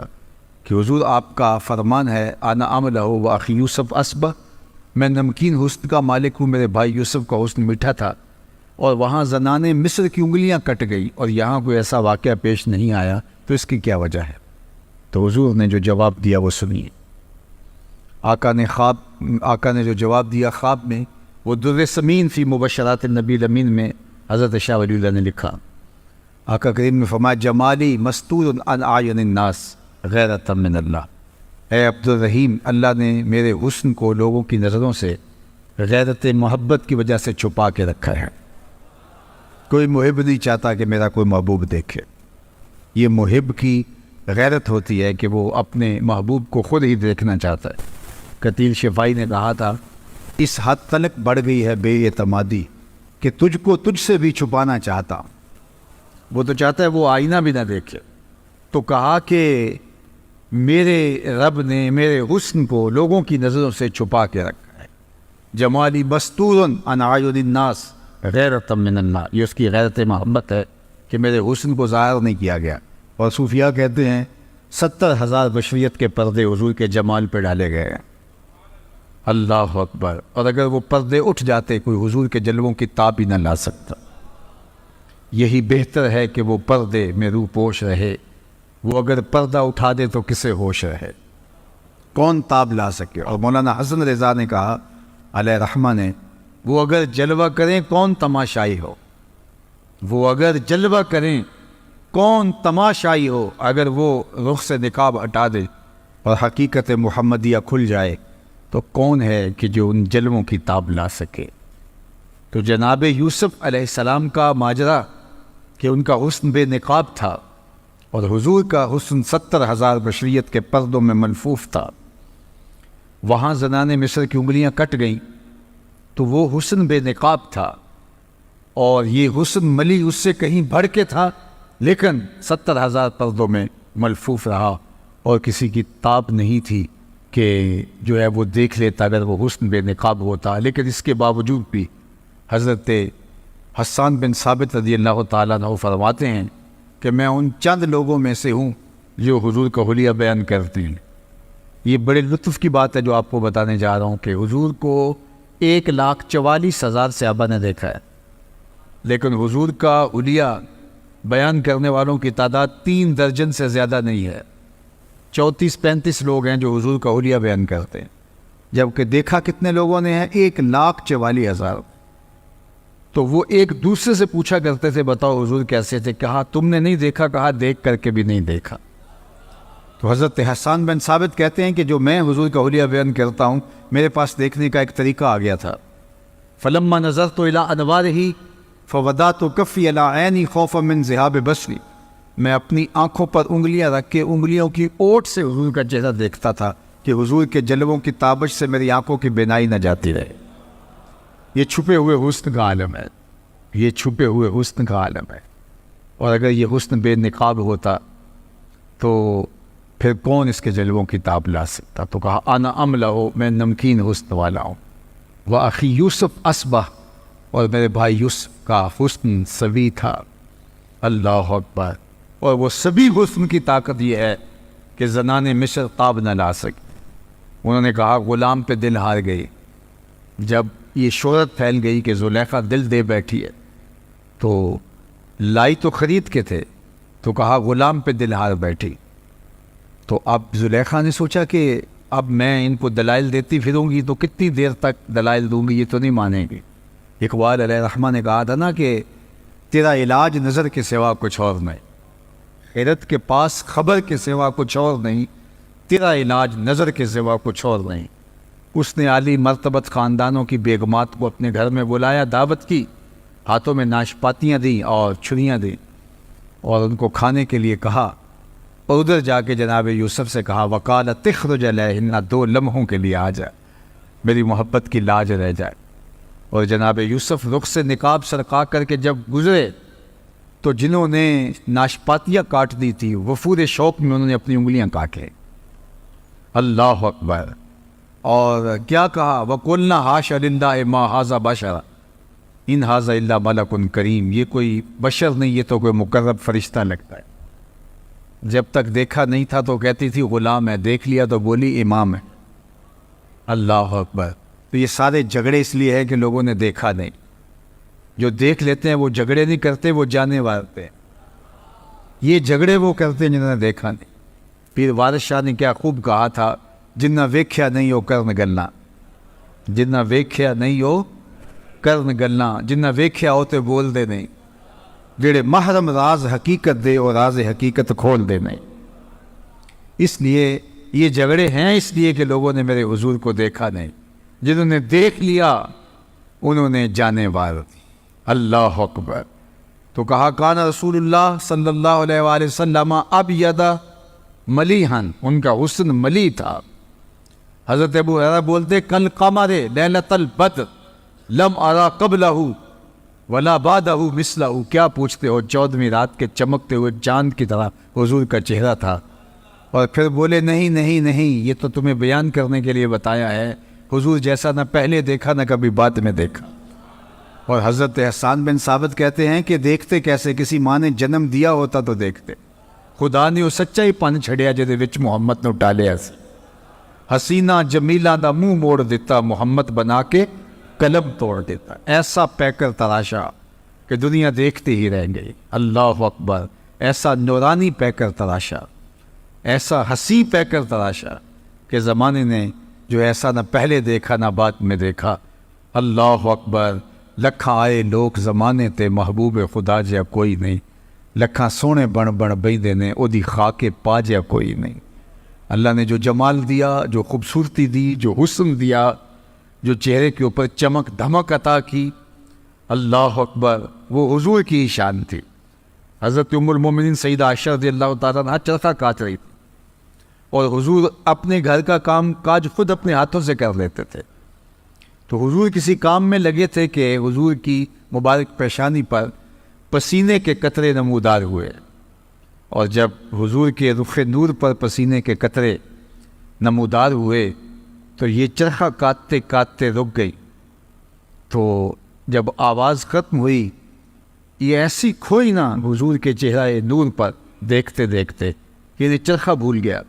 کہ حضور آپ کا فرمان ہے انا عاملہ و اخی یوسف اصبح، میں نمکین حسن کا مالک ہوں، میرے بھائی یوسف کا حسن میٹھا تھا، اور وہاں زنان مصر کی انگلیاں کٹ گئی اور یہاں کوئی ایسا واقعہ پیش نہیں آیا، تو اس کی کیا وجہ ہے؟ تو حضور نے جو جواب دیا وہ سنیے۔ آقا نے جو جواب دیا خواب میں، وہ در سمین فی مبشرات النبی الامین میں حضرت شاہ ولی اللہ نے لکھا۔ آقا کریم نے فرمایا جمالی مستور عن اعین الناس غیرۃ من اللہ، اے عبد الرحیم، اللہ نے میرے حسن کو لوگوں کی نظروں سے غیرت محبت کی وجہ سے چھپا کے رکھا ہے۔ کوئی محب نہیں چاہتا کہ میرا کوئی محبوب دیکھے، یہ محب کی غیرت ہوتی ہے کہ وہ اپنے محبوب کو خود ہی دیکھنا چاہتا ہے۔ قتیل شفائی نے کہا تھا اس حد تلک بڑھ گئی ہے بے اعتمادی کہ تجھ کو تجھ سے بھی چھپانا چاہتا ہوں۔ وہ تو چاہتا ہے وہ آئینہ بھی نہ دیکھے۔ تو کہا کہ میرے رب نے میرے حسن کو لوگوں کی نظروں سے چھپا کے رکھا ہے۔ جمالی مستور عن اعین الناس غیرۃ من النار، یہ اس کی غیرت محبت ہے کہ میرے حسن کو ظاہر نہیں کیا گیا۔ اور صوفیاء کہتے ہیں 70,000 بشریت کے پردے حضور کے جمال پہ ڈالے گئے ہیں۔ اللہ اکبر۔ اور اگر وہ پردے اٹھ جاتے کوئی حضور کے جلووں کی تاب ہی نہ لا سکتا۔ یہی بہتر ہے کہ وہ پردے میں روح پوش رہے، وہ اگر پردہ اٹھا دے تو کسے ہوش رہے، کون تاب لا سکے۔ اور مولانا حسن رضا نے کہا علیہ رحمہ نے، وہ اگر جلوہ کریں کون تماشائی ہو، وہ اگر جلوہ کریں کون تماشائی ہو، اگر وہ رخ سے نقاب ہٹا دے اور حقیقت محمدیہ کھل جائے تو کون ہے کہ جو ان جلووں کی تاب لا سکے۔ تو جناب یوسف علیہ السلام کا ماجرا کہ ان کا حسن بے نقاب تھا اور حضور کا حسن 70,000 بشریت کے پردوں میں ملفوف تھا۔ وہاں زنان مصر کی انگلیاں کٹ گئیں تو وہ حسن بے نقاب تھا، اور یہ حسن ملی اس سے کہیں بڑھ کے تھا، لیکن 70,000 پردوں میں ملفوف رہا اور کسی کی تاب نہیں تھی کہ جو ہے وہ دیکھ لیتا اگر وہ حسن بے نقاب ہوتا۔ لیکن اس کے باوجود بھی حضرت حسان بن ثابت رضی اللہ تعالیٰ عنہ فرماتے ہیں کہ میں ان چند لوگوں میں سے ہوں جو حضور کا حلیہ بیان کرتے ہیں۔ یہ بڑے لطف کی بات ہے جو آپ کو بتانے جا رہا ہوں کہ حضور کو 1,44,000 صحابہ نے دیکھا ہے، لیکن حضور کا حلیہ بیان کرنے والوں کی تعداد 3 درجن سے زیادہ نہیں ہے۔ 34-35 لوگ ہیں جو حضور کا حلیہ بیان کرتے ہیں، جبکہ دیکھا کتنے لوگوں نے ہے؟ 1,44,000۔ تو وہ ایک دوسرے سے پوچھا کرتے تھے بتاؤ حضور کیسے تھے، کہا تم نے نہیں دیکھا، کہا دیکھ کر کے بھی نہیں دیکھا۔ تو حضرت حسان بن ثابت کہتے ہیں کہ جو میں حضور کا حلیہ بیان کرتا ہوں میرے پاس دیکھنے کا ایک طریقہ آ گیا تھا۔ فلما نظرت الى انوارہ فوضعت کفی علی عینی خوفا من ذہاب بصری، میں اپنی آنکھوں پر انگلیاں رکھ کے انگلیوں کی اوٹ سے حضور کا چہرہ دیکھتا تھا کہ حضور کے جلووں کی تابش سے میری آنکھوں کی بینائی نہ جاتی رہے۔ یہ چھپے ہوئے حسن کا عالم ہے، یہ چھپے ہوئے حسن کا عالم ہے۔ اور اگر یہ حسن بے نقاب ہوتا تو پھر کون اس کے جلووں کی تاب لا سکتا؟ تو کہا انا املہ، میں نمکین حسن والا ہوں، وَأَخِي یوسف اصبح، اور میرے بھائی یوسف کا حسن سبی تھا۔ اللہ اکبر۔ اور وہ سبی حسن کی طاقت یہ ہے کہ زنان مصر تاب نہ لا سکے۔ انہوں نے کہا غلام پہ دل ہار گئی۔ جب یہ شہرت پھیل گئی کہ زلیخا دل دے بیٹھی ہے تو لائی تو خرید کے تھے، تو کہا غلام پہ دل ہار بیٹھی۔ تو اب زلیخا نے سوچا کہ اب میں ان کو دلائل دیتی پھروں گی تو کتنی دیر تک دلائل دوں گی، یہ تو نہیں مانیں گی۔ اقبال علیہ رحمہ نے کہا تھا نا کہ تیرا علاج نظر کے سوا کچھ اور نہیں، خیرت کے پاس خبر کے سوا کچھ اور نہیں، تیرا علاج نظر کے سوا کچھ اور نہیں۔ اس نے عالی مرتبت خاندانوں کی بیگمات کو اپنے گھر میں بلایا، دعوت کی، ہاتھوں میں ناشپاتیاں دیں اور چھریاں دیں اور ان کو کھانے کے لیے کہا، اور ادھر جا کے جناب یوسف سے کہا وقال تخرج علیہن، 2 لمحوں کے لیے آ جائے، میری محبت کی لاج رہ جائے۔ اور جناب یوسف رخ سے نقاب سرقا کر کے جب گزرے تو جنہوں نے ناشپاتیاں کاٹ دی تھی وفور شوق میں انہوں نے اپنی انگلیاں کاٹے۔ اللہ اکبر۔ اور کیا کہا وَقُلْنَا حَاشَ لِلَّهِ مَا هَٰذَا بَشَرًا إِنْ هَٰذَا إِلَّا مَلَكٌ کریم، یہ کوئی بشر نہیں، یہ تو کوئی مقرب فرشتہ لگتا ہے۔ جب تک دیکھا نہیں تھا تو کہتی تھی غلام ہے، دیکھ لیا تو بولی امام ہے۔ اللہ اکبر۔ تو یہ سارے جھگڑے اس لیے ہے کہ لوگوں نے دیکھا نہیں۔ جو دیکھ لیتے ہیں وہ جھگڑے نہیں کرتے، وہ جانے مارتے ہیں۔ یہ جھگڑے وہ کرتے ہیں جنہوں نے دیکھا نہیں۔ پیر وارث شاہ نے کیا خوب کہا تھا، جنہ ویکھیا نہیں ہو کرن گلنا، جنہ ویکھیا نہیں ہو کرن گلنا، جنہ ویکھیا ہو تے بول دے نہیں، جڑے محرم راز حقیقت دے اور راز حقیقت کھول دے نہیں۔ اس لیے یہ جھگڑے ہیں اس لیے کہ لوگوں نے میرے حضور کو دیکھا نہیں، جنہوں نے دیکھ لیا انہوں نے جانے وار دی۔ اللہ اکبر۔ تو کہا کان رسول اللہ صلی اللہ علیہ وآلہ وسلم ابید ملیحن، ان کا حسن ملی تھا۔ حضرت ابو ہریرہ بولتے کل قمر لیلۃ البدر لم ارا قبلہ ولا بعدہ مثلہ، کیا پوچھتے ہو، 14ویں رات کے چمکتے ہوئے چاند کی طرح حضور کا چہرہ تھا۔ اور پھر بولے نہیں نہیں نہیں، یہ تو تمہیں بیان کرنے کے لیے بتایا ہے، حضور جیسا نہ پہلے دیکھا نہ کبھی بعد میں دیکھا۔ اور حضرت احسان بن ثابت کہتے ہیں کہ دیکھتے کیسے، کسی ماں نے جنم دیا ہوتا تو دیکھتے، خدا نے وہ سچا ہی پن چھڑیا جہدے وچ محمد نو ٹالیا سی۔ حسینہ جمیلہ دا منہ موڑ دیتا، محمد بنا کے قلم توڑ دیتا۔ ایسا پیکر تراشا کہ دنیا دیکھتے ہی رہ گئی۔ اللہ اکبر، ایسا نورانی پیکر تراشا، ایسا حسی پیکر تراشا کہ زمانے نے جو ایسا نہ پہلے دیکھا نہ بعد میں دیکھا۔ اللہ اکبر، لکھاں آئے لوگ زمانے تے، محبوب خدا جا کوئی نہیں، لکھاں سونے بن بن بیندے نے، او دی خاک پا جا کوئی نہیں۔ اللہ نے جو جمال دیا، جو خوبصورتی دی، جو حسن دیا، جو چہرے کے اوپر چمک دھمک عطا کی، اللہ اکبر، وہ حضور کی ہی شان تھی۔ حضرت ام المومنین سیدہ عائشہ رضی اللہ تعالیٰ عنہ چرخہ کاٹ رہی تھی، اور حضور اپنے گھر کا کام کاج خود اپنے ہاتھوں سے کر لیتے تھے۔ تو حضور کسی کام میں لگے تھے کہ حضور کی مبارک پیشانی پر پسینے کے قطرے نمودار ہوئے، اور جب حضور کے رخ نور پر پسینے کے قطرے نمودار ہوئے تو یہ چرخہ کاٹتے کاٹتے رک گئی۔ تو جب آواز ختم ہوئی، یہ ایسی کھوئی نا حضور کے چہرہ نور پر دیکھتے دیکھتے کہ یہ چرخہ بھول گیا۔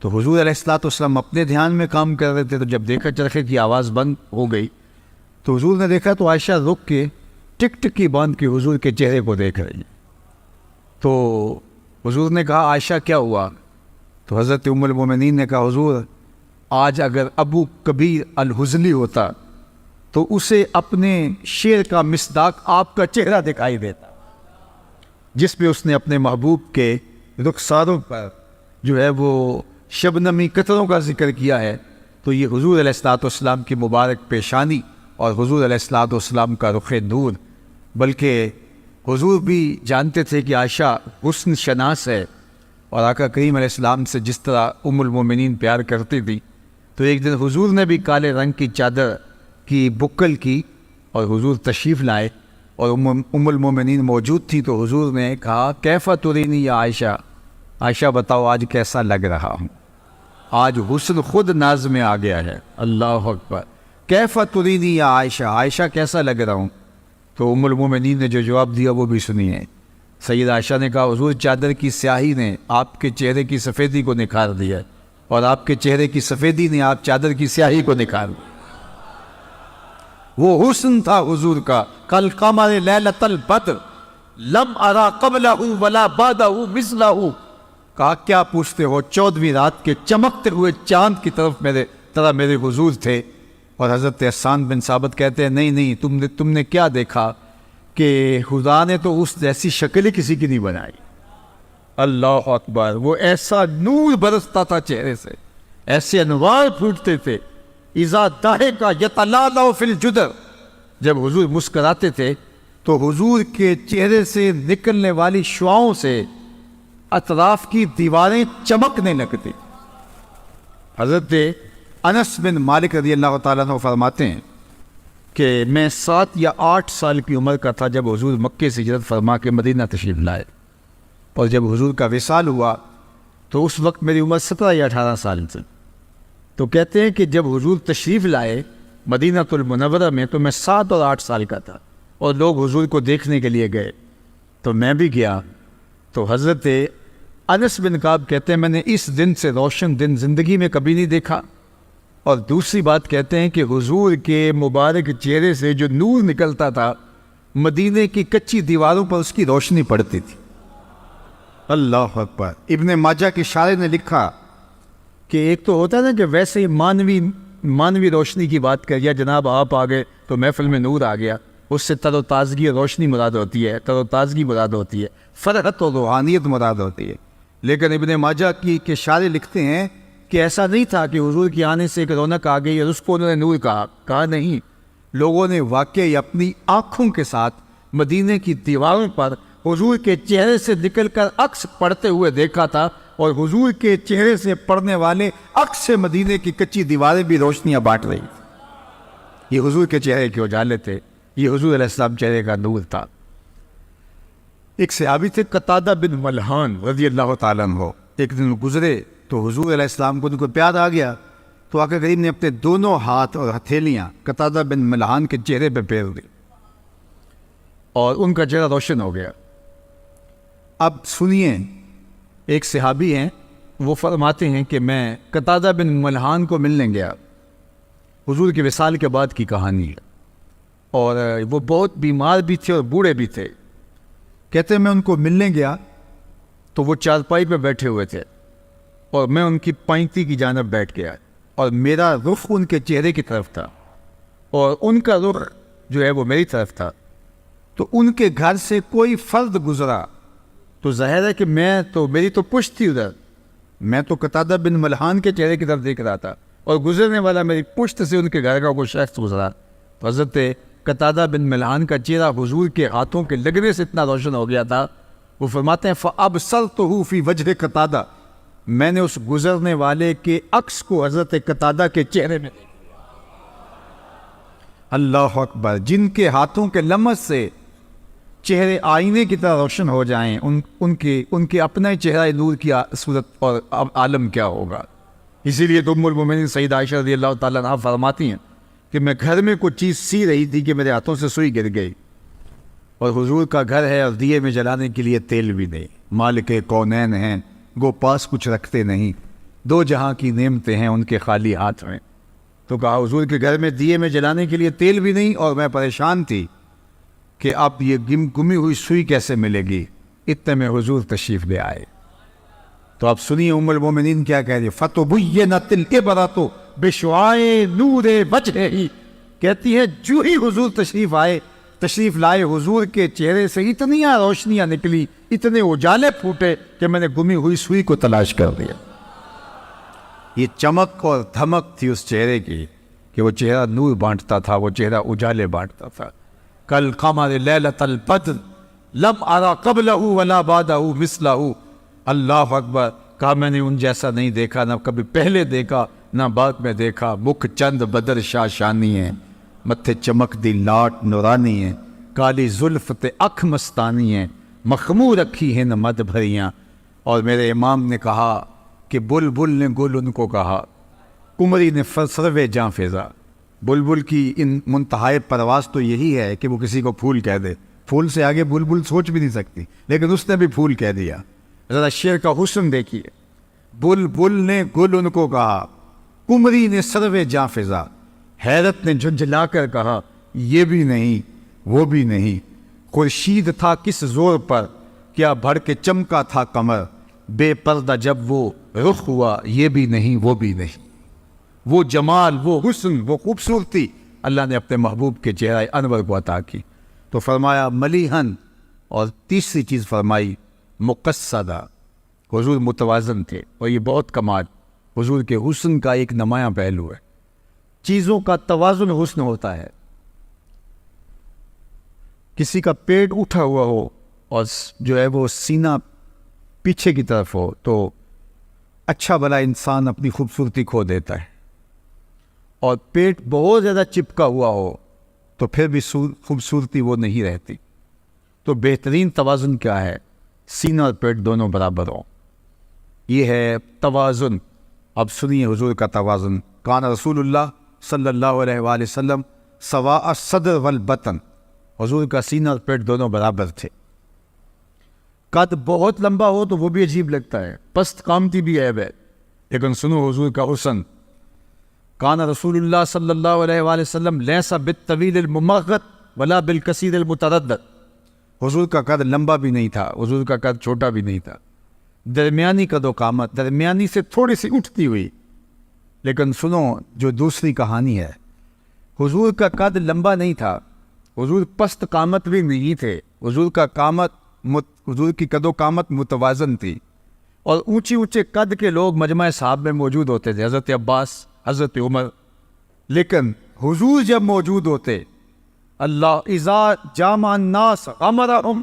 تو حضور علیہ السلام اپنے دھیان میں کام کر رہے تھے، تو جب دیکھا چرخے کی آواز بند ہو گئی تو حضور نے دیکھا تو عائشہ رک کے ٹک ٹکی باندھ کے حضور کے چہرے کو دیکھ رہی۔ تو حضور نے کہا عائشہ کیا ہوا؟ تو حضرت ام المومنین نے کہا حضور آج اگر ابو کبیر الحزلی ہوتا تو اسے اپنے شعر کا مصداق آپ کا چہرہ دکھائی دیتا، جس میں اس نے اپنے محبوب کے رخساروں پر جو ہے وہ شبنمی قطروں کا ذکر کیا ہے۔ تو یہ حضور علیہ السلام کی مبارک پیشانی اور حضور علیہ السلام کا رخ نور، بلکہ حضور بھی جانتے تھے کہ عائشہ حسن شناس ہے، اور آقا کریم علیہ السلام سے جس طرح ام المومنین پیار کرتی تھی، تو ایک دن حضور نے بھی کالے رنگ کی چادر کی بکل کی اور حضور تشریف لائے، اور ام المومنین موجود تھی۔ تو حضور نے کہا کیف ترینی یا عائشہ، عائشہ بتاؤ آج کیسا لگ رہا ہوں، آج حسن خود ناز میں آ گیا ہے۔ اللہ اکبر، کیف ترینی یا عائشہ، عائشہ کیسا لگ رہا ہوں؟ تو ام المومنین نے جو جواب دیا وہ بھی سنیے۔ سیدہ عائشہ نے کہا حضور چادر کی سیاہی نے آپ کے چہرے کی سفیدی کو نکھار دیا، اور آپ کے چہرے کی سفیدی نے آپ چادر کی سیاہی کو نکھار دیا۔ وہ حسن تھا حضور کا، کل قمر لیلۃ البدر لم ارا قبلہ ولا بعدہ مثلہ۔ کہا کیا پوچھتے ہو، 14ویں رات کے چمکتے ہوئے چاند کی طرح میرے حضور تھے۔ اور حضرت احسان بن ثابت کہتے ہیں نہیں نہیں، تم نے کیا دیکھا کہ خدا نے تو اس جیسی شکل ہی کسی کی نہیں بنائی۔ اللہ اکبر، وہ ایسا نور برستا تھا چہرے سے، ایسے انوار پھوٹتے تھے۔ اذا ضحک یتلالأ فی الجدر، جب حضور مسکراتے تھے تو حضور کے چہرے سے نکلنے والی شعاؤں سے اطراف کی دیواریں چمکنے لگتی۔ حضرت انس بن مالک رضی اللہ تعالیٰ عنہ فرماتے ہیں کہ میں 7 یا 8 سال کی عمر کا تھا جب حضور مکے سے ہجرت فرما کے مدینہ تشریف لائے، اور جب حضور کا وصال ہوا تو اس وقت میری عمر 17 یا 18 سال تھی۔ تو کہتے ہیں کہ جب حضور تشریف لائے مدینہ المنورہ میں تو میں 7 اور 8 سال کا تھا، اور لوگ حضور کو دیکھنے کے لیے گئے تو میں بھی گیا۔ تو حضرت انس بن کعب کہتے ہیں میں نے اس دن سے روشن دن زندگی میں کبھی نہیں دیکھا، اور دوسری بات کہتے ہیں کہ حضور کے مبارک چہرے سے جو نور نکلتا تھا مدینے کی کچی دیواروں پر اس کی روشنی پڑتی تھی۔ اللہ اکبر۔ ابن ماجہ کے شارح نے لکھا کہ ایک تو ہوتا ہے نا کہ ویسے ہی مانوی روشنی کی بات کر یا جناب آپ آ گئے تو محفل میں نور آ گیا، اس سے تر و تازگی روشنی مراد ہوتی ہے، تر و تازگی مراد ہوتی ہے، فرحت و روحانیت مراد ہوتی ہے۔ لیکن ابن ماجہ کے شارح لکھتے ہیں کہ ایسا نہیں تھا کہ حضور کے آنے سے ایک رونق آ گئی اور اس کو انہوں نے نور کہا نہیں، لوگوں نے واقعی اپنی آنکھوں کے ساتھ مدینے کی دیواروں پر حضور کے چہرے سے نکل کر عکس پڑھتے ہوئے دیکھا تھا، اور حضور کے چہرے سے پڑھنے والے عکس سے مدینے کی کچی دیواریں بھی روشنیاں بانٹ رہی تھیں۔ یہ حضور کے چہرے کے اجالے تھے۔ یہ حضور علیہ السلام چہرے کا نور تھا۔ ایک صحابی تھے قتادہ بن ملحان رضی اللہ تعالیٰ عنہ، ایک دن گزرے تو حضور علیہ السلام کو ان کو پیار آ گیا، تو آقا کریم نے اپنے دونوں ہاتھ اور ہتھیلیاں قتادہ بن ملحان کے چہرے پہ پھیر دی اور ان کا چہرہ روشن ہو گیا۔ اب سنیے، ایک صحابی ہیں، وہ فرماتے ہیں کہ میں قتادہ بن ملحان کو ملنے گیا، حضور کے وصال کے بعد کی کہانی ہے، اور وہ بہت بیمار بھی تھے اور بوڑھے بھی تھے۔ کہتے ہیں میں ان کو ملنے گیا تو وہ چارپائی پہ بیٹھے ہوئے تھے اور میں ان کی پائنتی کی جانب بیٹھ گیا، اور میرا رخ ان کے چہرے کی طرف تھا اور ان کا رخ جو ہے وہ میری طرف تھا۔ تو ان کے گھر سے کوئی فرد گزرا تو ظاہر ہے کہ میری تو پشت تھی ادھر، میں تو قتادہ بن ملحان کے چہرے کی طرف دیکھ رہا تھا، اور گزرنے والا میری پشت سے ان کے گھر کا کوئی شخص گزرا تو حضرت قتادہ بن ملحان کا چہرہ حضور کے ہاتھوں کے لگنے سے اتنا روشن ہو گیا تھا، وہ فرماتے ہیں فَأَبْصَرْتُهُ فِي وَجْهِ قتادہ، میں نے اس گزرنے والے کے عکس کو حضرت قتادہ کے چہرے میں دیکھا۔ اللہ اکبر! جن کے ہاتھوں کے لمس سے چہرے آئینے کی طرح روشن ہو جائیں، ان کے اپنا ہی چہرہ نور کی صورت اور عالم کیا ہوگا۔ اسی لیے ام المومنین سیدہ عائشہ رضی اللہ تعالیٰ عنہا فرماتی ہیں کہ میں گھر میں کوئی چیز سی رہی تھی کہ میرے ہاتھوں سے سوئی گر گئی، اور حضور کا گھر ہے اور دیے میں جلانے کے لیے تیل بھی نہیں، مالک کونین ہیں، گو پاس کچھ رکھتے نہیں، دو جہاں کی نعمتیں ہیں ان کے خالی ہاتھ میں۔ تو کہا حضور کے گھر میں دیے میں جلانے کے لیے تیل بھی نہیں، اور میں پریشان تھی کہ اب یہ گمی ہوئی سوئی کیسے ملے گی، اتنے میں حضور تشریف لے آئے۔ تو آپ سنیے ام المومنین کیا کہہ رہی ہے، فَتُبُيَّنَتِ الْإِبْرَةُ بِشُعَاعِ نُورِ وَجْهِهِ، کہتی ہے جو ہی حضور تشریف لائے، حضور کے چہرے سے اتنیاں روشنیاں نکلی، اتنے اجالے پھوٹے کہ میں نے گمی ہوئی سوئی کو تلاش کر دیا۔ یہ چمک اور دھمک تھی اس چہرے کی کہ وہ چہرہ نور بانٹتا تھا، وہ چہرہ اجالے بانٹتا تھا۔ کل قمر لیلۃ البدر لم ارى قبلہ ولا بعدہ مثلہ، اللہ اکبر! کہا میں نے ان جیسا نہیں دیکھا، نہ کبھی پہلے دیکھا نہ بعد میں دیکھا۔ مکھ چند بدر شاشانی ہیں، متھے چمک دی لاٹ نورانی ہیں، کالی زلف تے اکھ مستانی ہیں، مخمور رکھی ہیں نہ مد بھریاں۔ اور میرے امام نے کہا کہ بلبل نے گل ان کو کہا، کمری نے سروے جاں فضا۔ بلبل کی ان منتہائے پرواز تو یہی ہے کہ وہ کسی کو پھول کہہ دے، پھول سے آگے بلبل سوچ بھی نہیں سکتی، لیکن اس نے بھی پھول کہہ دیا۔ ذرا شعر کا حسن دیکھیے، بلبل نے گل ان کو کہا، کمری نے سروے جاں فضا، حیرت نے جھنجھلا کر کہا یہ بھی نہیں وہ بھی نہیں، خورشید تھا کس زور پر، کیا بڑھ کے چمکا تھا قمر، بے پردہ جب وہ رخ ہوا یہ بھی نہیں وہ بھی نہیں۔ وہ جمال، وہ حسن، وہ خوبصورتی اللہ نے اپنے محبوب کے چہرہ انور کو عطا کی۔ تو فرمایا ملیحن، اور تیسری چیز فرمائی مقصدہ، حضور متوازن تھے، اور یہ بہت کمال حضور کے حسن کا ایک نمایاں پہلو ہے۔ چیزوں کا توازن حسن ہوتا ہے۔ کسی کا پیٹ اٹھا ہوا ہو اور جو ہے وہ سینہ پیچھے کی طرف ہو تو اچھا بھلا انسان اپنی خوبصورتی کھو دیتا ہے، اور پیٹ بہت زیادہ چپکا ہوا ہو تو پھر بھی خوبصورتی وہ نہیں رہتی۔ تو بہترین توازن کیا ہے؟ سینہ اور پیٹ دونوں برابر ہوں، یہ ہے توازن۔ اب سنیے حضور کا توازن۔ کان رسول اللہ صلی اللہ علیہ وآلہ وسلم سواء الصدر والبطن، حضور کا سینہ اور پیٹ دونوں برابر تھے۔ قد بہت لمبا ہو تو وہ بھی عجیب لگتا ہے، پست قامتی بھی عیب ہے، لیکن سنو حضور کا حسن۔ کان رسول اللہ صلی اللہ علیہ وآلہ وسلم لیس بالطویل الممغط ولا بالکثیر المتردد، حضور کا قد لمبا بھی نہیں تھا، حضور کا قد چھوٹا بھی نہیں تھا، درمیانی قد و قامت، درمیانی سے تھوڑی سی اٹھتی ہوئی۔ لیکن سنو جو دوسری کہانی ہے، حضور کا قد لمبا نہیں تھا، حضور پست قامت بھی نہیں تھے، حضور کی قد و قامت متوازن تھی، اور اونچے قد کے لوگ مجمع صحابہ میں موجود ہوتے تھے، حضرت عباس، حضرت عمر، لیکن حضور جب موجود ہوتے، اللہ اذا جامع الناس غمرہم،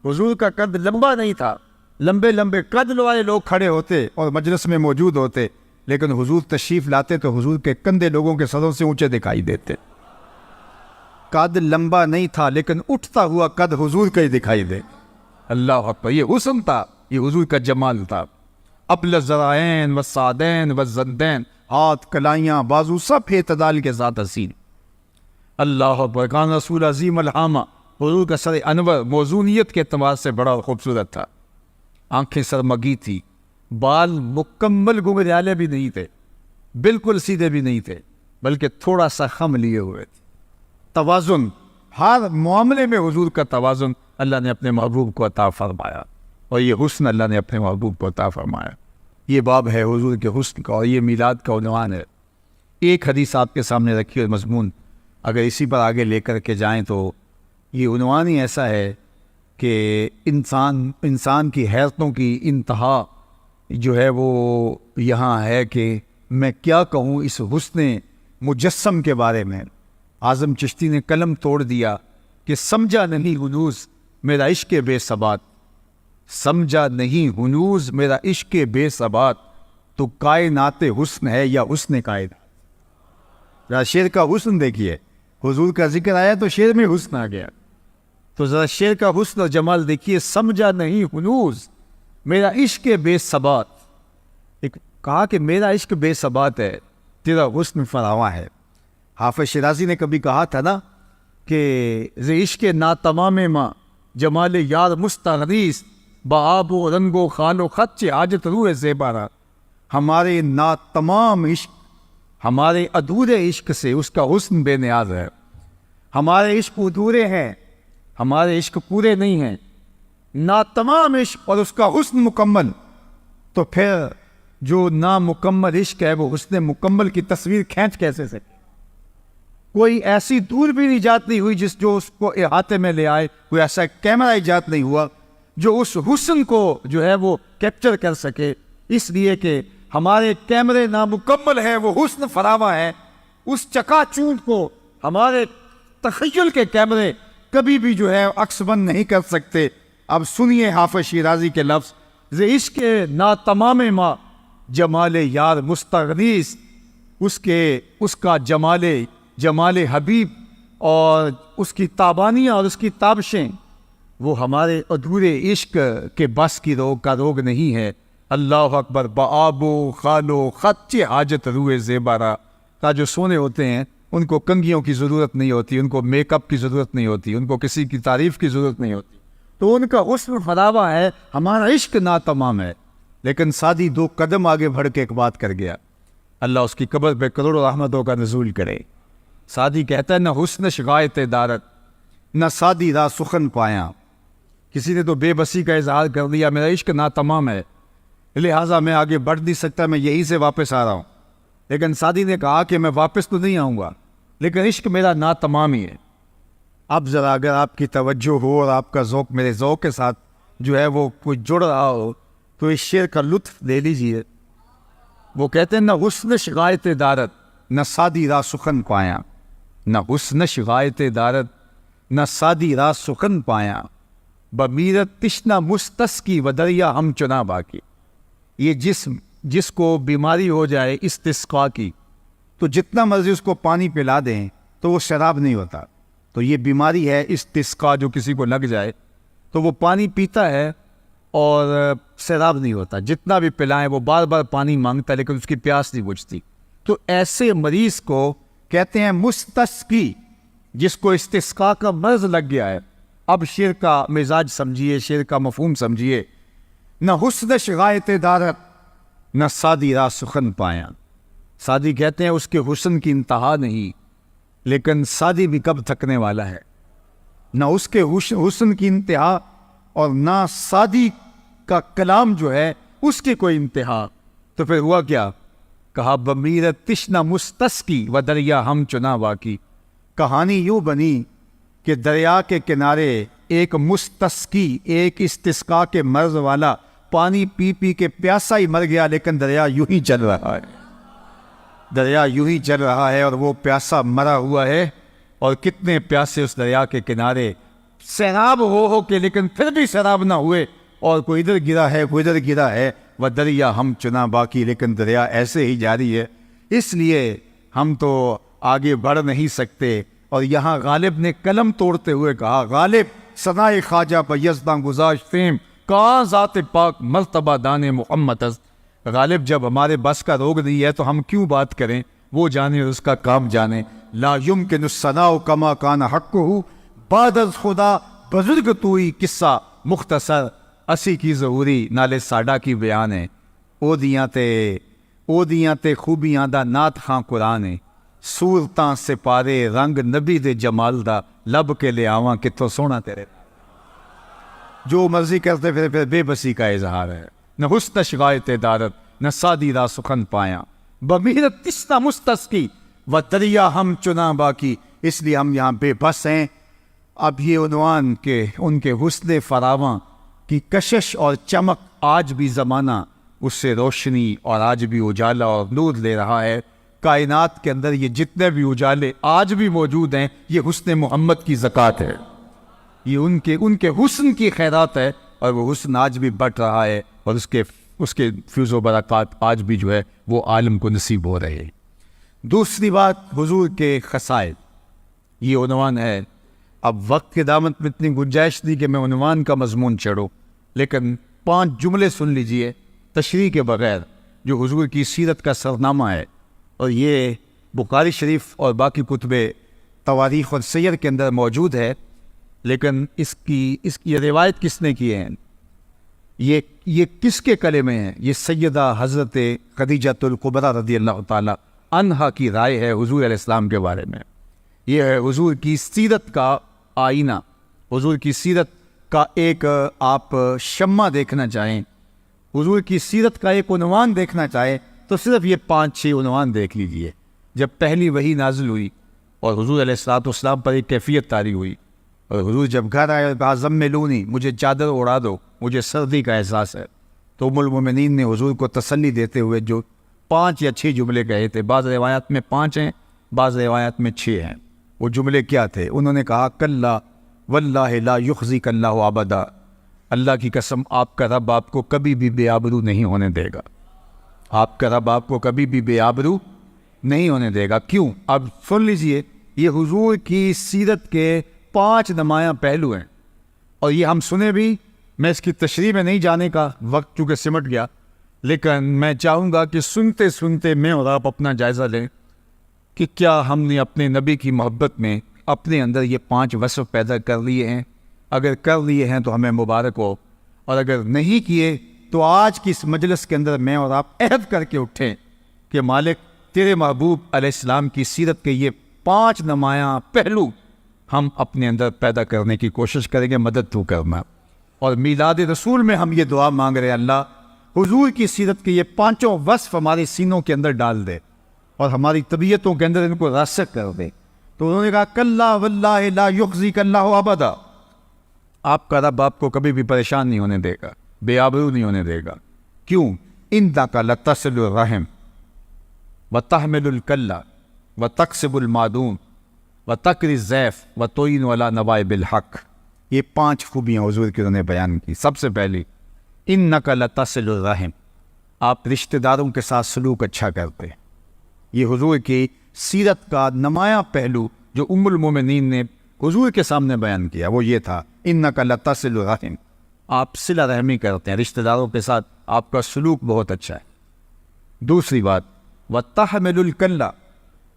حضور کا قد لمبا نہیں تھا، لمبے قد والے لوگ کھڑے ہوتے اور مجلس میں موجود ہوتے، لیکن حضور تشریف لاتے تو حضور کے کندھے لوگوں کے سروں سے اونچے دکھائی دیتے۔ قد لمبا نہیں تھا لیکن اٹھتا ہوا قد حضور کا ہی دکھائی دے. اللہ اکبر. یہ حسن تھا, یہ حضور کا جمال تھا. ابل الذرائین والسعدین والزندین, ہاتھ, کلائیاں, بازو سب اعتدال کے ساتھ حسین. اللہ اکبر. کان رسول عظیم الحامہ, حضور کا سر انور موزونیت کے اعتبار سے بڑا خوبصورت تھا. آنکھیں سرمگی تھی, بال مکمل گھنگریالے بھی نہیں تھے, بالکل سیدھے بھی نہیں تھے, بلکہ تھوڑا سا خم لیے ہوئے تھے. توازن, ہر معاملے میں حضور کا توازن اللہ نے اپنے محبوب کو عطا فرمایا, اور یہ حسن اللہ نے اپنے محبوب کو عطا فرمایا. یہ باب ہے حضور کے حسن کا, اور یہ میلاد کا عنوان ہے. ایک حدیث آپ کے سامنے رکھی ہے, مضمون اگر اسی پر آگے لے کر کے جائیں تو یہ عنوان ہی ایسا ہے کہ انسان کی حیرتوں کی انتہا جو ہے وہ یہاں ہے کہ میں کیا کہوں اس حسن مجسم کے بارے میں. اعظم چشتی نے قلم توڑ دیا کہ سمجھا نہیں ہنوز میرا عشق بے ثبات, سمجھا نہیں ہنوز میرا عشق بے ثبات, تو کائنات حسن ہے یا حسن کائنات. شعر کا حسن دیکھیے, حضور کا ذکر آیا تو شعر میں حسن آ گیا. تو ذرا شعر کا حسن اور جمال دیکھیے. سمجھا نہیں ہنوز میرا عشق بے ثبات, ایک کہا کہ میرا عشق بے ثبات ہے, تیرا حسن فراواں ہے. حافظ شیرازی نے کبھی کہا تھا نا کہ ز عشق ناتمام ماں جمال یار مستغریس, بآب و رنگ و خال و خط چے حاجت روح زیبارا. ہمارے ناتمام عشق, ہمارے ادھورے عشق سے اس کا حسن بے نیاز ہے. ہمارے عشق ادھورے ہیں, ہمارے عشق پورے نہیں ہیں, ناتمام عشق اور اس کا حسن مکمل. تو پھر جو نامکمل عشق ہے وہ حسن مکمل کی تصویر کھینچ کیسے سکے؟ کوئی ایسی دور بھی ایجاد نہیں ہوئی جو اس کو احاطے میں لے آئے, کوئی ایسا کیمرہ ایجاد نہیں ہوا جو اس حسن کو جو ہے وہ کیپچر کر سکے. اس لیے کہ ہمارے کیمرے نامکمل ہے, وہ حسن فراواں ہے. اس چکا چوند کو ہمارے تخیل کے کیمرے کبھی بھی جو ہے عکس بند نہیں کر سکتے. اب سنیے حافظ شیرازی کے لفظ, ز عشق ناتمام ماں جمال یار مستغریس, اس کا جمال حبیب اور اس کی تابانیاں اور اس کی تابشیں وہ ہمارے ادھورے عشق کے بس کی کا روگ نہیں ہے. اللہ اکبر. بآب و خال و خط چے حاجت روح زیبارا. کا جو سونے ہوتے ہیں ان کو کنگھیوں کی ضرورت نہیں ہوتی, ان کو میک اپ کی ضرورت نہیں ہوتی, ان کو کسی کی تعریف کی ضرورت نہیں ہوتی. تو ان کا حسن فراواں ہے, ہمارا عشق ناتمام ہے. لیکن سادی دو قدم آگے بڑھ کے ایک بات کر گیا, اللہ اس کی قبر پہ کروڑوں رحمتوں کا نزول کرے. سادی کہتا ہے نہ حسن شغایت دارت نہ سادی را سخن پایا. کسی نے تو بے بسی کا اظہار کر دیا, میرا عشق ناتمام ہے لہٰذا میں آگے بڑھ نہیں سکتا, میں یہیں سے واپس آ رہا ہوں. لیکن سادی نے کہا کہ میں واپس تو نہیں آؤں گا, لیکن عشق میرا ناتمام ہی ہے. اب ذرا اگر آپ کی توجہ ہو اور آپ کا ذوق میرے ذوق کے ساتھ جو ہے وہ کوئی جڑ رہا ہو تو اس شعر کا لطف لے لیجئے. وہ کہتے ہیں نہ حسن شغایت دارت نہ سادی را سخن پایا, نہ حسن شغایت دارت نہ سادی را سخن پایا, بمیرت تشنا مستسقی و دریا ہم چنا باقی. یہ جسم جس کو بیماری ہو جائے استسقا کی, تو جتنا مرضی اس کو پانی پلا دیں تو وہ شراب نہیں ہوتا. تو یہ بیماری ہے استسقا, جو کسی کو لگ جائے تو وہ پانی پیتا ہے اور سیراب نہیں ہوتا. جتنا بھی پلائیں وہ بار بار پانی مانگتا ہے لیکن اس کی پیاس نہیں بجھتی. تو ایسے مریض کو کہتے ہیں مستسقی, جس کو استسقا کا مرض لگ گیا ہے. اب شعر کا مزاج سمجھیے, شعر کا مفہوم سمجھیے. نہ حسن شغایت دارت نہ سادی را سخن پایا. سادی کہتے ہیں اس کے حسن کی انتہا نہیں, لیکن سادی بھی کب تھکنے والا ہے. نہ اس کے حسن کی انتہا اور نہ سادی کا کلام جو ہے اس کی کوئی انتہا. تو پھر ہوا کیا؟ کہا بمیرت تشنا مستسقی و دریا ہم چنا باقی. کہانی یوں بنی کہ دریا کے کنارے ایک مستسقی, ایک استسقا کے مرض والا پانی پی پی کے پیاسا ہی مر گیا, لیکن دریا یوں ہی چل رہا ہے. دریا یوں ہی چل رہا ہے اور وہ پیاسا مرا ہوا ہے. اور کتنے پیاسے اس دریا کے کنارے سیراب ہو کے, لیکن پھر بھی سیراب نہ ہوئے, اور کوئی ادھر گرا ہے کوئی ادھر گرا ہے. وہ دریا ہم چنا باقی, لیکن دریا ایسے ہی جاری ہے. اس لیے ہم تو آگے بڑھ نہیں سکتے. اور یہاں غالب نے قلم توڑتے ہوئے کہا، غالب ثنائے خواجہ پہ یزداں گزاشت فیم، کہاں ذات پاک مرتبہ دان محمد است۔ غالب جب ہمارے بس کا روگ نہیں ہے تو ہم کیوں بات کریں، وہ جانے اس کا کام جانے۔ لا یمکن الثناء کما کان حقہ بعد از خدا، بزرگ توئی قصہ مختصر اسی کی ضروری نالے ساڈا کی بیان ہے۔ او دیاں تے خوبیاں دا نات خاں قرآن ہے، صورتاں سپارے رنگ نبی دے جمال دا، لب کے لے آواں کتوں سونا تیرے۔ جو مرضی کرتے پھر بے بسی کا اظہار ہے، نہ حسن شغایت دارت نہ سادی را سخن پایا، بمیرت تسنا مستسقی و دریا ہم چنا باقی۔ اس لیے ہم یہاں بے بس ہیں۔ اب یہ عنوان کہ ان کے حسن فراواں کی کشش اور چمک آج بھی زمانہ اس سے روشنی اور آج بھی اجالا اور نور لے رہا ہے۔ کائنات کے اندر یہ جتنے بھی اجالے آج بھی موجود ہیں، یہ حسن محمد کی زکوٰۃ ہے، یہ ان کے حسن کی خیرات ہے، اور وہ حسن آج بھی بڑھ رہا ہے، اور اس کے فیض و برکات آج بھی جو ہے وہ عالم کو نصیب ہو رہے ہیں۔ دوسری بات، حضور کے خصائل، یہ عنوان ہے۔ اب وقت کے دامت میں اتنی گنجائش نہیں کہ میں عنوان کا مضمون چڑھوں، لیکن 5 جملے سن لیجئے تشریح کے بغیر، جو حضور کی سیرت کا سرنامہ ہے، اور یہ بخاری شریف اور باقی کتب تواریخ اور سیر کے اندر موجود ہے، لیکن اس کی روایت کس نے کی ہے، یہ کس کے کلمے ہیں؟ یہ سیدہ حضرت خدیجۃ الکبریٰ رضی اللہ تعالی عنہا کی رائے ہے حضور علیہ السلام کے بارے میں۔ یہ ہے حضور کی سیرت کا آئینہ، حضور کی سیرت کا ایک آپ شمع دیکھنا چاہیں، حضور کی سیرت کا ایک عنوان دیکھنا چاہیں تو صرف یہ 5-6 عنوان دیکھ لیجئے۔ جب پہلی وحی نازل ہوئی اور حضور علیہ السلام پر ایک کیفیت طاری ہوئی، اور حضور جب گھر آئے اور کہا ضملونی، مجھے چادر اڑا دو، مجھے سردی کا احساس ہے، تو ام المومنین نے حضور کو تسلی دیتے ہوئے جو 5 یا 6 جملے کہے تھے، بعض روایات میں 5 ہیں، بعض روایات میں 6 ہیں۔ وہ جملے کیا تھے؟ انہوں نے کہا، کلا واللہ لا یخزیک اللہ ابدا، اللہ کی قسم آپ کا رب آپ کو کبھی بھی بے آبرو نہیں ہونے دے گا، آپ کا رب آپ کو کبھی بھی بے آبرو نہیں ہونے دے گا۔ کیوں؟ اب سن لیجئے، یہ حضور کی سیرت کے 5 نمایاں پہلو ہیں، اور یہ ہم سنے بھی، میں اس کی تشریح میں نہیں جانے کا وقت چونکہ سمٹ گیا، لیکن میں چاہوں گا کہ سنتے سنتے میں اور آپ اپنا جائزہ لیں کہ کیا ہم نے اپنے نبی کی محبت میں اپنے اندر یہ 5 وصف پیدا کر لیے ہیں۔ اگر کر لیے ہیں تو ہمیں مبارک ہو، اور اگر نہیں کیے تو آج کی اس مجلس کے اندر میں اور آپ عہد کر کے اٹھیں کہ مالک تیرے محبوب علیہ السلام کی سیرت کے یہ 5 نمایاں پہلو ہم اپنے اندر پیدا کرنے کی کوشش کریں گے، مدد تو کرنا۔ اور میلاد رسول میں ہم یہ دعا مانگ رہے ہیں، اللہ حضور کی سیرت کے یہ 5 وصف ہمارے سینوں کے اندر ڈال دے اور ہماری طبیعتوں کے اندر ان کو راسخ کر دے۔ تو انہوں نے کہا، کلا واللہ لا یخزیک اللہ ابدا، آپ کا رب آپ کو کبھی بھی پریشان نہیں ہونے دے گا، بے آبرو نہیں ہونے دے گا۔ کیوں؟ انک لتصل الرحم وتحمل الکلہ وتکسب المعدوم وتقری الضیف وتعین علی نوائب الحق۔ یہ 5 خوبیاں حضور کی انہوں نے بیان کی۔ سب سے پہلی، انک لتصل الرحم، آپ رشتہ داروں کے ساتھ سلوک اچھا کرتے ہیں۔ یہ حضور کی سیرت کا نمایاں پہلو جو ام المومنین نے حضور کے سامنے بیان کیا وہ یہ تھا، انک لتصل الرحم، آپ صلہ رحمی کرتے ہیں، رشتہ داروں کے ساتھ آپ کا سلوک بہت اچھا ہے۔ دوسری بات، وتحمل الکلہ،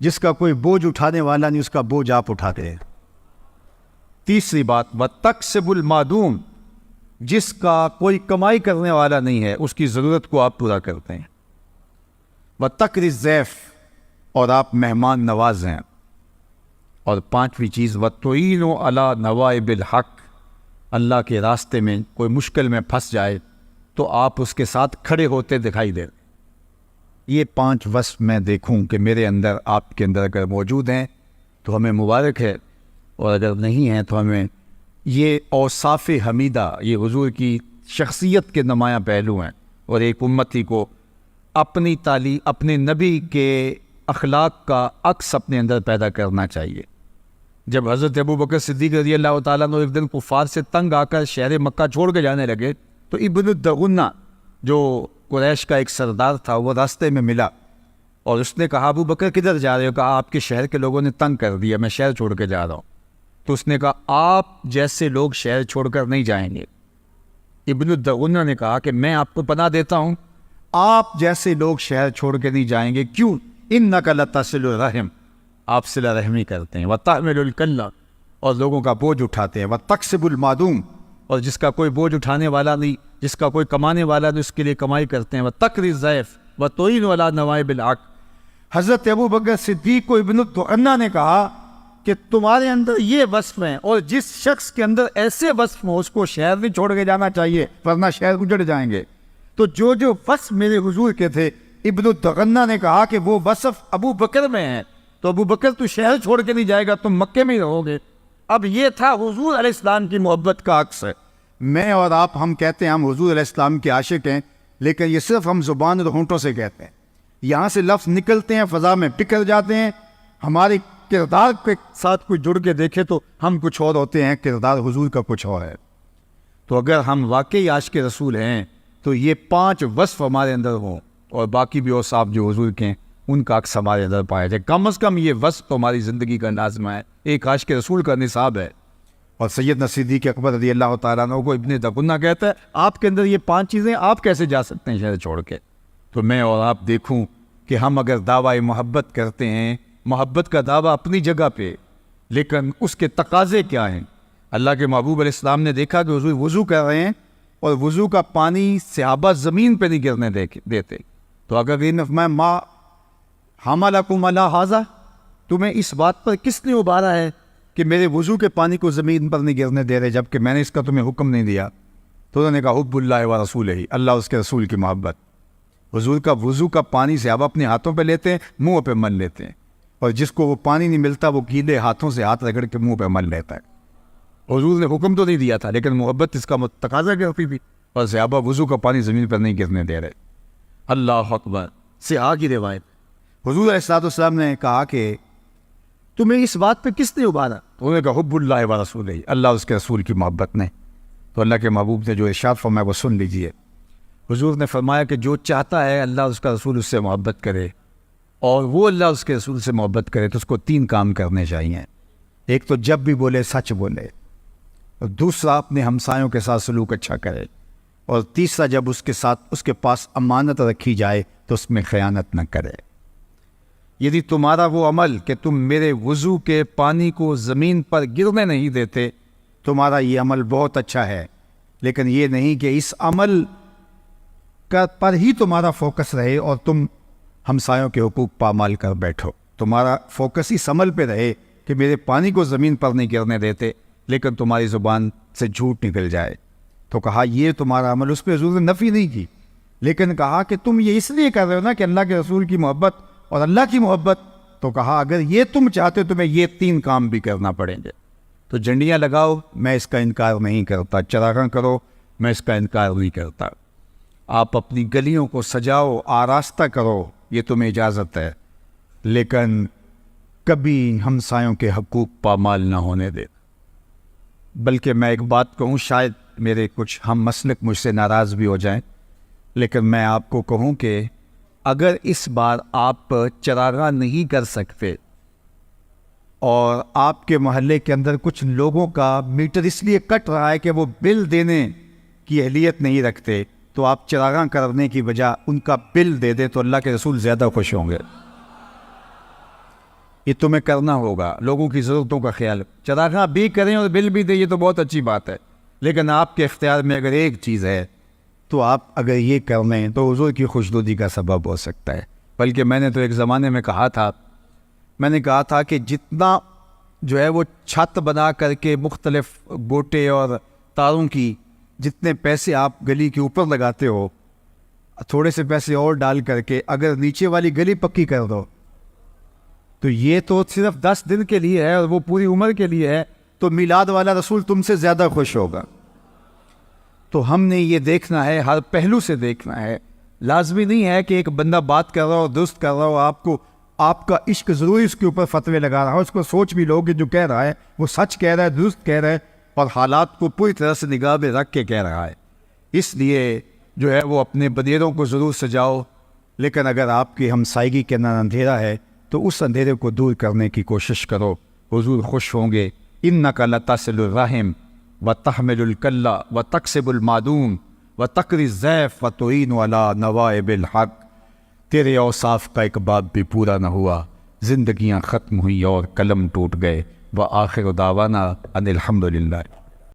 جس کا کوئی بوجھ اٹھانے والا نہیں اس کا بوجھ آپ اٹھاتے ہیں۔ تیسری بات، وتکسب المعدوم، جس کا کوئی کمائی کرنے والا نہیں ہے اس کی ضرورت کو آپ پورا کرتے ہیں۔ وتقری الضیف، اور آپ مہمان نواز ہیں۔ اور 5ویں چیز، وتعین علی نوائب الحق، اللہ کے راستے میں کوئی مشکل میں پھنس جائے تو آپ اس کے ساتھ کھڑے ہوتے دکھائی دیں۔ یہ 5 وصف میں دیکھوں کہ میرے اندر آپ کے اندر اگر موجود ہیں تو ہمیں مبارک ہے، اور اگر نہیں ہیں تو ہمیں یہ اوصاف حمیدہ، یہ حضور کی شخصیت کے نمایاں پہلو ہیں، اور ایک امتی کو اپنی تعلیم، اپنے نبی کے اخلاق کا عکس اپنے اندر پیدا کرنا چاہیے۔ جب حضرت ابوبکر صدیق رضی اللہ تعالیٰ عنہ ایک دن کفار سے تنگ آ کر شہر مکہ چھوڑ کے جانے لگے تو ابن الدغنہ جو قریش کا ایک سردار تھا وہ راستے میں ملا، اور اس نے کہا ابو بکر کدھر جا رہے ہو؟ کہا آپ کے شہر کے لوگوں نے تنگ کر دیا، میں شہر چھوڑ کے جا رہا ہوں۔ تو اس نے کہا آپ جیسے لوگ شہر چھوڑ کر نہیں جائیں گے۔ ابن الدغنہ نے کہا کہ میں آپ کو پناہ دیتا ہوں، آپ جیسے لوگ شہر چھوڑ کے نہیں جائیں گے۔ کیوں؟ انک لتصل الرحم، آپ صلہ رحمی کرتے ہیں، وتحمل الکلہ، اور لوگوں کا بوجھ اٹھاتے ہیں، وتکسب المعدوم، اور جس کا کوئی بوجھ اٹھانے والا نہیں، جس کا کوئی کمانے والا نہیں، اس کے لیے کمائی کرتے ہیں، وتقری الضیف وتعین علی نوائب الحق۔ حضرت ابو بکر صدیق کو ابن الدغنہ نے کہا کہ تمہارے اندر یہ وصف ہیں، اور جس شخص کے اندر ایسے وصف ہوں اس کو شہر نہیں چھوڑ کے جانا چاہیے، ورنہ شہر اجڑ جائیں گے۔ تو جو وصف میرے حضور کے تھے، ابن الدغنہ نے کہا کہ وہ وصف ابو بکر میں ہیں، تو ابو بکر تو شہر چھوڑ کے نہیں جائے گا، تم مکے میں ہی رہو گے۔ اب یہ تھا حضور علیہ السلام کی محبت کا عکس ہے۔ میں اور آپ ہم کہتے ہیں ہم حضور علیہ السلام کے عاشق ہیں، لیکن یہ صرف ہم زبان اور ہونٹوں سے کہتے ہیں، یہاں سے لفظ نکلتے ہیں، فضا میں بکھر جاتے ہیں، ہمارے کردار کے ساتھ کوئی جڑ کے دیکھے تو ہم کچھ اور ہوتے ہیں، کردار حضور کا کچھ اور ہے۔ تو اگر ہم واقعی عاشق رسول ہیں تو یہ 5 وصف ہمارے اندر ہوں، اور باقی بھی اوصاف جو حضور کے ہیں ان کا عکس ہمارے اندر پایا جائے۔ کم از کم یہ وصف تو ہماری زندگی کا لازمہ ہے، ایک عاشق رسول کا نصاب ہے۔ اور سیدنا صدیق اکبر رضی اللہ تعالیٰ عنہ کو ابن دغنہ کہتا ہے آپ کے اندر یہ 5 چیزیں، آپ کیسے جا سکتے ہیں شہر چھوڑ کے؟ تو میں اور آپ دیکھوں کہ ہم اگر دعویٰ محبت کرتے ہیں، محبت کا دعویٰ اپنی جگہ پہ، لیکن اس کے تقاضے کیا ہیں؟ اللہ کے محبوب علیہ السلام نے دیکھا کہ حضور وضو کر رہے ہیں، اور وضو کا پانی صحابہ زمین پہ نہیں گرنے دیتے، تو اگر میں ما حملکم علی ھذا، تمہیں اس بات پر کس نے ابھارا ہے کہ میرے وضو کے پانی کو زمین پر نہیں گرنے دے رہے جبکہ میں نے اس کا تمہیں حکم نہیں دیا؟ تو انہوں نے کہا حب اللہ و رسولہ، اللہ اس کے رسول کی محبت۔ حضور کا وضو کا پانی صحابہ اپنے ہاتھوں پہ لیتے ہیں، منہ پہ مل لیتے ہیں، اور جس کو وہ پانی نہیں ملتا وہ گیلے ہاتھوں سے ہاتھ رگڑ کے منہ پہ مل لیتا ہے۔ حضور نے حکم تو نہیں دیا تھا، لیکن محبت اس کا تقاضا کرتی تھی، اور صحابہ وضو کا پانی زمین پر نہیں گرنے دے رہے۔ اللہ اکبر، صحاح کی روایت۔ حضور علیہ السلام نے کہا کہ تمہیں اس بات پہ کس نے ابھارا؟ تو انہوں نے کہا حب اللہ و رسولہ، اللہ اس کے رسول کی محبت نے۔ تو اللہ کے محبوب نے جو ارشاد فرمایا وہ سن لیجئے۔ حضور نے فرمایا کہ جو چاہتا ہے اللہ اس کا رسول اس سے محبت کرے، اور وہ اللہ اس کے رسول سے محبت کرے، تو اس کو 3 کام کرنے چاہیے۔ ایک تو جب بھی بولے سچ بولے، اور دوسرا اپنے ہمسایوں کے ساتھ سلوک اچھا کرے، اور تیسرا جب اس کے پاس امانت رکھی جائے تو اس میں خیانت نہ کرے۔ یدی تمہارا وہ عمل کہ تم میرے وضو کے پانی کو زمین پر گرنے نہیں دیتے، تمہارا یہ عمل بہت اچھا ہے، لیکن یہ نہیں کہ اس عمل پر ہی تمہارا فوکس رہے اور تم ہمسایوں کے حقوق پامال کر بیٹھو۔ تمہارا فوکس اس عمل پہ رہے کہ میرے پانی کو زمین پر نہیں گرنے دیتے، لیکن تمہاری زبان سے جھوٹ نکل جائے۔ تو کہا یہ تمہارا عمل، اس پہ حضور نے نفی نہیں کی، لیکن کہا کہ تم یہ اس لیے کر رہے ہو نا کہ اللہ کے رسول کی محبت اور اللہ کی محبت۔ تو کہا اگر یہ تم چاہتے ہو تمہیں یہ 3 کام بھی کرنا پڑیں گے۔ تو جھنڈیاں لگاؤ، میں اس کا انکار نہیں کرتا، چراغاں کرو، میں اس کا انکار نہیں کرتا، آپ اپنی گلیوں کو سجاؤ، آراستہ کرو، یہ تمہیں اجازت ہے، لیکن کبھی ہمسایوں کے حقوق پامال نہ ہونے دے۔ بلکہ میں ایک بات کہوں، شاید میرے کچھ ہم مسلک مجھ سے ناراض بھی ہو جائیں، لیکن میں آپ کو کہوں کہ اگر اس بار آپ چراغاں نہیں کر سکتے اور آپ کے محلے کے اندر کچھ لوگوں کا میٹر اس لیے کٹ رہا ہے کہ وہ بل دینے کی اہلیت نہیں رکھتے، تو آپ چراغاں کرنے کی بجا ان کا بل دے دیں تو اللہ کے رسول زیادہ خوش ہوں گے۔ یہ تمہیں کرنا ہوگا، لوگوں کی ضرورتوں کا خیال۔ چراغاں بھی کریں اور بل بھی دیں، یہ تو بہت اچھی بات ہے، لیکن آپ کے اختیار میں اگر ایک چیز ہے تو آپ اگر یہ کر لیں تو حضور کی خوشنودی کا سبب ہو سکتا ہے۔ بلکہ میں نے تو ایک زمانے میں کہا تھا کہ جتنا جو ہے وہ چھت بنا کر کے مختلف گوٹے اور تاروں کی جتنے پیسے آپ گلی کے اوپر لگاتے ہو، تھوڑے سے پیسے اور ڈال کر کے اگر نیچے والی گلی پکی کر دو تو یہ تو صرف 10 دن کے لیے ہے اور وہ پوری عمر کے لیے ہے، تو میلاد والا رسول تم سے زیادہ خوش ہوگا۔ تو ہم نے یہ دیکھنا ہے، ہر پہلو سے دیکھنا ہے۔ لازمی نہیں ہے کہ ایک بندہ بات کر رہا ہو، درست کر رہا ہو، آپ کا عشق ضروری اس کے اوپر فتوے لگا رہا ہو، اس کو سوچ بھی لو کہ جو کہہ رہا ہے وہ سچ کہہ رہا ہے، درست کہہ رہا ہے، اور حالات کو پوری طرح سے نگاہ میں رکھ کے کہہ رہا ہے۔ اس لیے جو ہے وہ اپنے بدیروں کو ضرور سجاؤ، لیکن اگر آپ کی ہمسائیگی کے اندر اندھیرا ہے تو اس اندھیرے کو دور کرنے کی کوشش کرو، حضور خوش ہوں گے۔ انک لتصل الرحم وتحمل الکلہ وتکسب المعدوم وتقری الضیف وتعین علی نوائب الحق۔ تیرے اوصاف کا ایک باب بھی پورا نہ ہوا، زندگیاں ختم ہوئیں اور قلم ٹوٹ گئے۔ وآخر دعوانا ان الحمد للہ۔